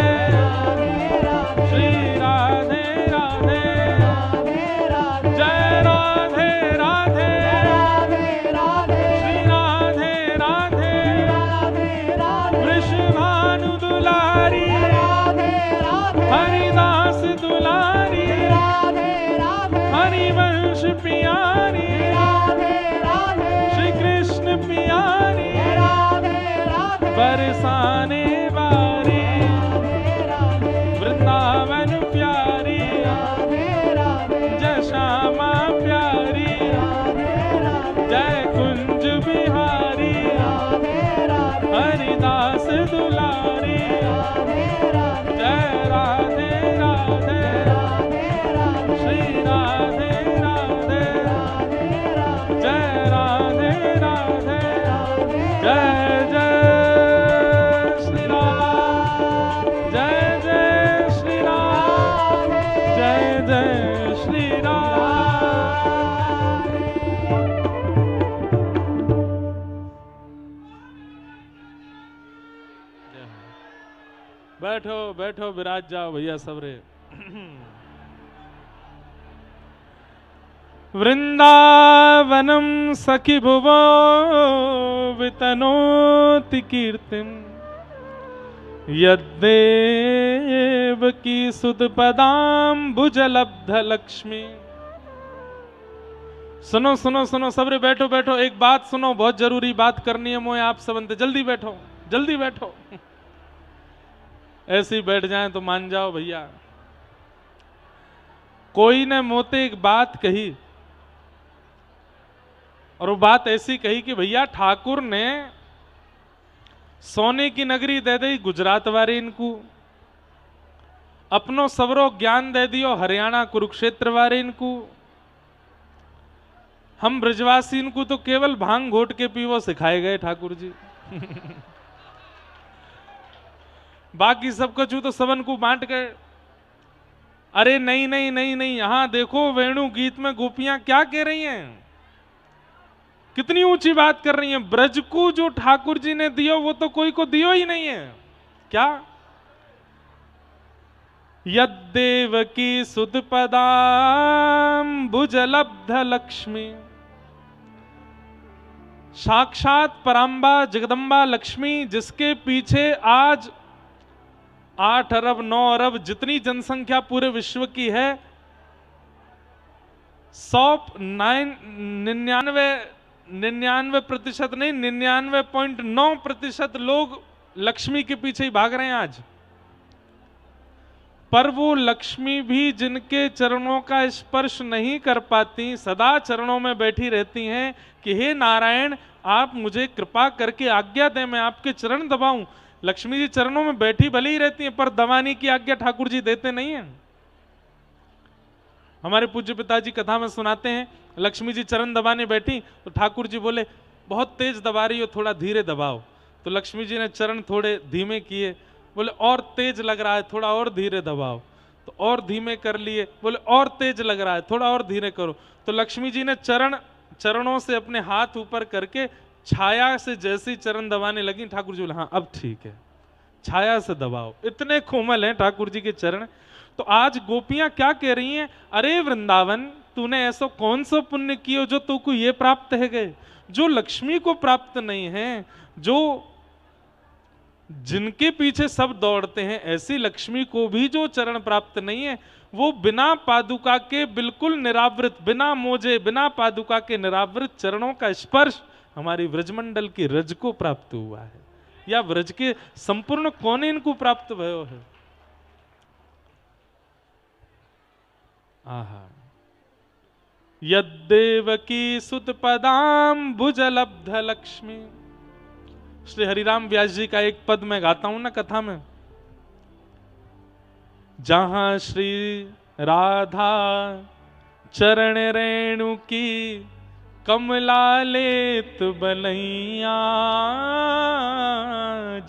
श्री राधे राधे, जय राधे राधे, श्री राधे राधे, वृषभानु दुलारी, हरिदास दुलारी, हरिवंश पियारी, श्री कृष्ण पियारी, बरसाने वारी, वृंदावन प्यारी, जय श्यामा प्यारी, जय कुंज बिहारी, हरिदास दुलारी, जय राधे राधे, श्री राधे राधे, जय राधे राधे, जय जय श्री राम, जय जय श्री राम, जय जय श्री राम। बैठो बैठो विराज जाओ भैया सबरे। वृंदावनम सखी भुवो वितनोति कीर्तिम, यद्देव की सुतपदाम्बुजलब्ध लक्ष्मी। सुनो सुनो सुनो सबरे, बैठो बैठो, एक बात सुनो, बहुत जरूरी बात करनी है मोए आप सबंते। जल्दी बैठो जल्दी बैठो, ऐसे ही बैठ जाएं तो मान जाओ भैया। कोई ने मोते एक बात कही, और वो बात ऐसी कही कि भैया ठाकुर ने सोने की नगरी दे दी गुजरात वाले इनको, अपनो सबरो ज्ञान दे दियो हरियाणा कुरुक्षेत्र वाले इनको, हम ब्रजवासी इनको तो केवल भांग घोट के पीवो सिखाए गए ठाकुर जी। बाकी सब कुछ तो सबन को बांट गए। अरे नहीं नहीं नहीं नहीं, यहां देखो वेणु गीत में गोपियां क्या कह रही हैं, कितनी ऊंची बात कर रही हैं। ब्रज को जो ठाकुर जी ने दियो वो तो कोई को दियो ही नहीं है। क्या? यद्देव की सुतपदाम्बुजलब्ध लक्ष्मी, साक्षात परांबा जगदम्बा लक्ष्मी, जिसके पीछे आज 8 अरब 9 अरब जितनी जनसंख्या पूरे विश्व की है, 99% नहीं 99.9% लोग लक्ष्मी के पीछे ही भाग रहे हैं आज। पर वो लक्ष्मी भी जिनके चरणों का स्पर्श नहीं कर पाती, सदा चरणों में बैठी रहती हैं कि हे नारायण आप मुझे कृपा करके आज्ञा दें, मैं आपके चरण दबाऊं। लक्ष्मी जी चरणों में बैठी भले ही रहती हैं, पर दबाने की आज्ञा ठाकुर जी देते नहीं हैं। हमारे पूज्य पिताजी कथा में सुनाते हैं, लक्ष्मी जी चरण दबाने बैठी तो ठाकुर जी बोले बहुत तेज दबा रही हो, थोड़ा धीरे दबाओ। तो लक्ष्मी जी ने चरण थोड़े धीमे किए, बोले और तेज लग रहा है, थोड़ा और धीरे दबाओ। तो और धीमे कर लिए, बोले और तेज लग रहा है, थोड़ा और धीरे करो। तो लक्ष्मी जी ने चरणों से अपने हाथ ऊपर करके छाया से जैसी चरण दबाने लगी, ठाकुर जी बोले हाँ अब ठीक है, छाया से दबाओ। इतने कोमल हैं ठाकुर जी के चरण। तो आज गोपियां क्या कह रही हैं, अरे वृंदावन तूने ऐसा कौन सा पुण्य किया जो तुमको ये प्राप्त है गए, जो लक्ष्मी को प्राप्त नहीं है, जो जिनके पीछे सब दौड़ते हैं, ऐसी लक्ष्मी को भी जो चरण प्राप्त नहीं है, वो बिना पादुका के बिल्कुल निरावृत, बिना मोजे बिना पादुका के निरावृत चरणों का स्पर्श हमारी व्रजमंडल की रज को प्राप्त हुआ है, या व्रज के संपूर्ण कोने इनको प्राप्त भयो है। आहा, यद्देवकी सुत पदाम भुजलब्ध लक्ष्मी। श्री हरिराम व्यास जी का एक पद मैं गाता हूं ना कथा में, जहां श्री राधा चरण रेणु की कमला लेत बलैया,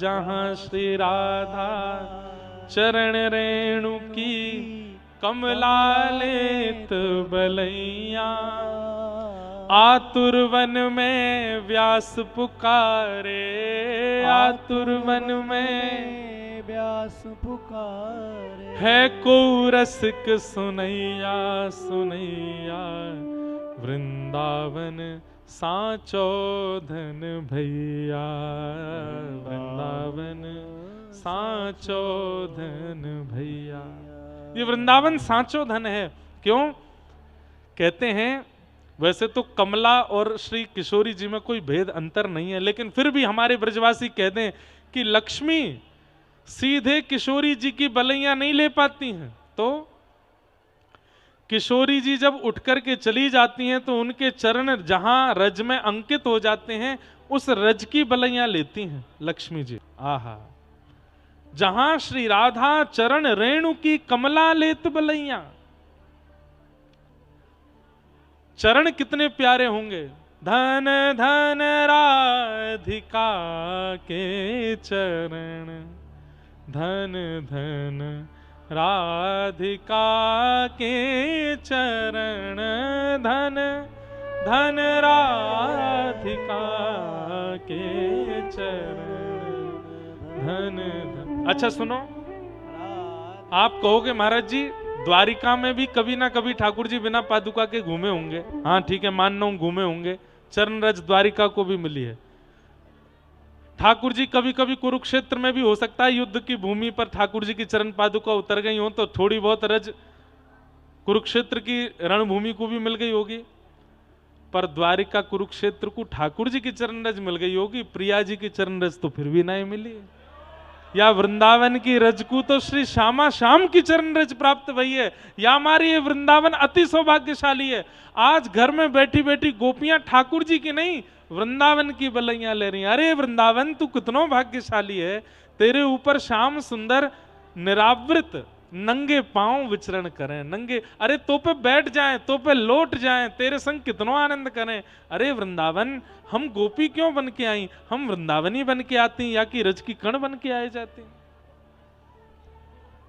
जहां श्री राधा चरण रेणु की कमला लेत बलैया, आतुर वन में व्यास पुकारे, आतुर वन में व्यास पुकारे, है को रसिक सुनैया सुनैया, वृंदावन साचो धन भैया, वृंदावन साचो धन भैया। ये वृंदावन साचो धन है। क्यों कहते हैं, वैसे तो कमला और श्री किशोरी जी में कोई भेद अंतर नहीं है, लेकिन फिर भी हमारे ब्रजवासी कहते हैं कि लक्ष्मी सीधे किशोरी जी की बलैया नहीं ले पाती हैं, तो किशोरी जी जब उठ करके चली जाती हैं तो उनके चरण जहां रज में अंकित हो जाते हैं, उस रज की बलैया लेती हैं लक्ष्मी जी। आहा, जहां श्री राधा चरण रेणु की कमला लेत बलैया। चरण कितने प्यारे होंगे, धन धन राधिका के चरण, धन धन राधिका के चरण, धन धन राधिका के चरण, धन धन। अच्छा सुनो, आप कहोगे महाराज जी द्वारिका में भी कभी ना कभी ठाकुर जी बिना पादुका के घूमे होंगे। हाँ ठीक है, मान लो घूमे होंगे, चरण रज द्वारिका को भी मिली है। ठाकुर जी कभी कभी कुरुक्षेत्र में भी हो सकता है युद्ध की भूमि पर ठाकुर जी की चरण पादुका उतर गई हो, तो थोड़ी बहुत रज कुरुक्षेत्र की रणभूमि को भी मिल गई होगी, पर द्वारिका कुरुक्षेत्र को ठाकुर जी की चरण रज मिल गई होगी, प्रिया जी की चरण रज तो फिर भी नहीं मिली। या वृंदावन की रज को तो श्री श्यामा श्याम की चरण रज प्राप्त हुई है, या हमारी ये वृंदावन अति सौभाग्यशाली है। आज घर में बैठी बैठी गोपियां ठाकुर जी की नहीं वृंदावन की बलैया ले रही हैं। अरे वृंदावन तू कितनो भाग्यशाली है, तेरे ऊपर श्याम सुंदर निरावृत नंगे पांव विचरण करें, नंगे, अरे तो पे बैठ जाएं, तो पे लौट जाएं, तेरे संग कितनो आनंद करें। अरे वृंदावन हम गोपी क्यों बन के आई, हम वृंदावनी बन के आती या कि रज की कण बन के आए जाती।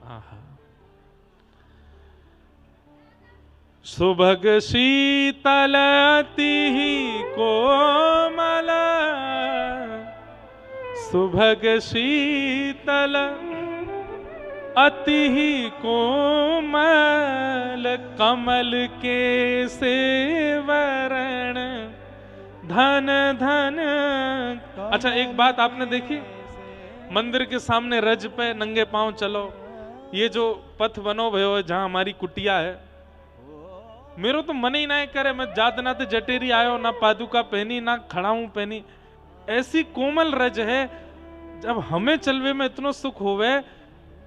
आहा, सुभग शीतल अति कोमल, सुभग शीतल अति कोमल, कमल के सेवरण, धन धन। अच्छा एक बात आपने देखी, मंदिर के सामने रज पे नंगे पांव चलो, ये जो पथ बनो भयो है जहां हमारी कुटिया है, मेरो तो मन ही ना करे, मैं जात ना तो जटेरी आयो, ना पादुका पहनी, ना खड़ाऊं पहनी, ऐसी कोमल रज है। जब हमें चलवे में इतनो सुख होवे,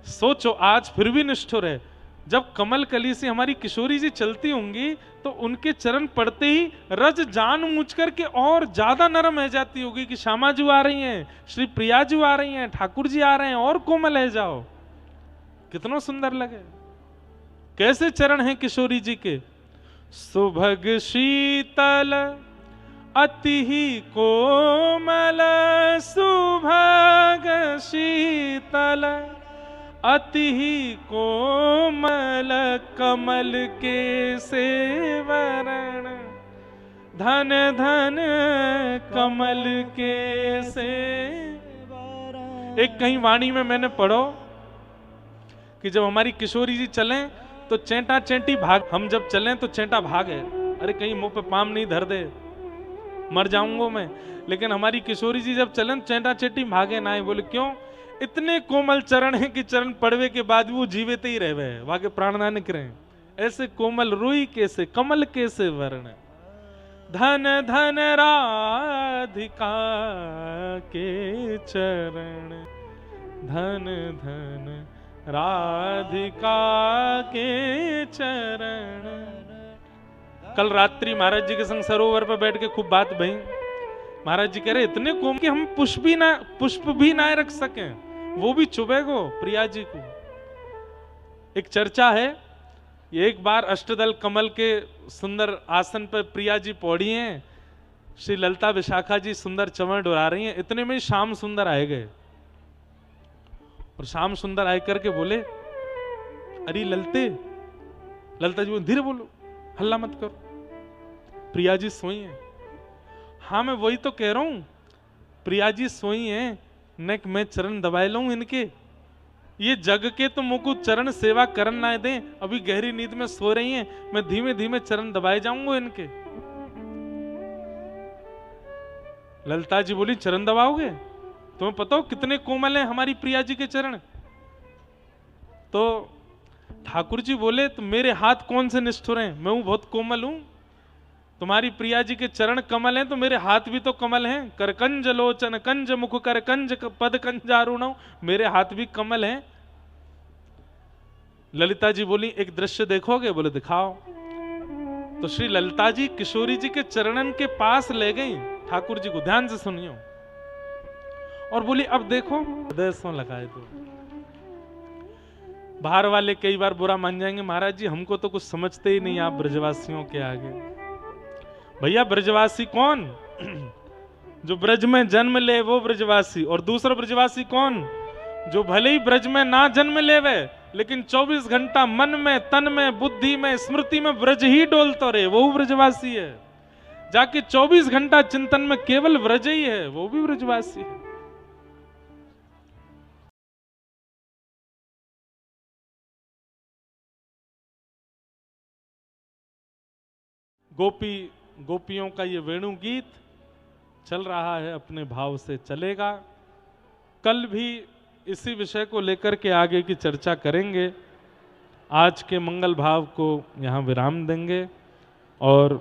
सोचो आज फिर भी निष्ठुर है, जब कमल कली से हमारी किशोरी जी चलती होंगी तो उनके चरण पड़ते ही रज जान मुझ करके और ज्यादा नरम है जाती होगी कि श्यामा जी आ रही हैं, श्री प्रिया जी आ रही हैं, ठाकुर जी आ रहे हैं, और कोमल है जाओ, कितना सुंदर लगे। कैसे चरण हैं किशोरी जी के, सुभग शीतल अति कोमल, सुभग शीतल अति कोमल, कमल के सेवरण, धन धन कमल के सेवरण। एक कहीं वाणी में मैंने पढ़ो कि जब हमारी किशोरी जी चलें तो चेंटा चेंटी भाग, हम जब चलें तो चेंटा भागे, अरे कहीं मुंह पे पाम नहीं धर दे, मर जाऊंगा मैं। लेकिन हमारी किशोरी जी जब चलन चेंटा चेंटी भागे ना। बोले क्यों? इतने कोमल चरण हैं कि चरण पड़वे के बाद भी वो जीवित ही रहे, वहां के प्राण ना निकले। ऐसे कोमल रुई कैसे कमल कैसे वर्ण, धन धन राधिका के चरण, धन धन राधिका के चरण। कल रात्रि महाराज जी के संग सरोवर पर बैठ के खूब बात भई। महाराज जी कह रहे इतने कोम कि हम पुष्प भी ना रख सकें, वो भी चुभे को प्रिया जी को। एक चर्चा है, एक बार अष्टदल कमल के सुंदर आसन पर प्रिया जी पौड़ी हैं, श्री ललिता विशाखा जी सुंदर चमर डुरा रही हैं। इतने में श्याम सुंदर आए गए और श्याम सुंदर आए करके बोले, अरे ललते। ललिता जी बोले धीरे बोलो, हल्ला मत करो, प्रिया जी सोई हैं। हाँ मैं वही तो कह रहा हूं, प्रिया जी सोई हैं, न मैं चरण दबाए लूं इनके, ये जग के तो मुझको चरण सेवा करन ना दें, अभी गहरी नींद में सो रही हैं, मैं धीमे धीमे चरण दबाए जाऊंगा इनके। ललिता जी बोली चरण दबाओगे? तुम्हें पता हो कितने कोमल हैं हमारी प्रिया जी के चरण। तो ठाकुर जी बोले तो मेरे हाथ कौन से निष्ठुर हैं, मैं हूं बहुत कोमल हूं। तुम्हारी प्रिया जी के चरण कमल हैं तो मेरे हाथ भी तो कमल हैं। करकंज लोचन कंज मुख करकंज पद कंजारुण, मेरे हाथ भी कमल हैं। ललिता जी बोली एक दृश्य देखोगे? बोले दिखाओ। तो श्री ललिता जी किशोरी जी के चरणन के पास ले गई ठाकुर जी को, ध्यान से सुनियो, और बोली अब देखो हृदय सो लगाए। तो बाहर वाले कई बार बुरा मान जाएंगे, महाराज जी हमको तो कुछ समझते ही नहीं आप ब्रजवासियों के आगे। भैया ब्रजवासी कौन? जो ब्रज में जन्म ले वो ब्रजवासी, और दूसरा ब्रजवासी कौन? जो भले ही ब्रज में ना जन्म लेवे लेकिन 24 घंटा मन में तन में बुद्धि में स्मृति में ब्रज ही डोलता रहे, वो ब्रजवासी है। जाके 24 घंटा चिंतन में केवल ब्रज ही है, वो भी ब्रजवासी है। गोपियों का ये वेणु गीत चल रहा है, अपने भाव से चलेगा। कल भी इसी विषय को लेकर के आगे की चर्चा करेंगे। आज के मंगल भाव को यहाँ विराम देंगे और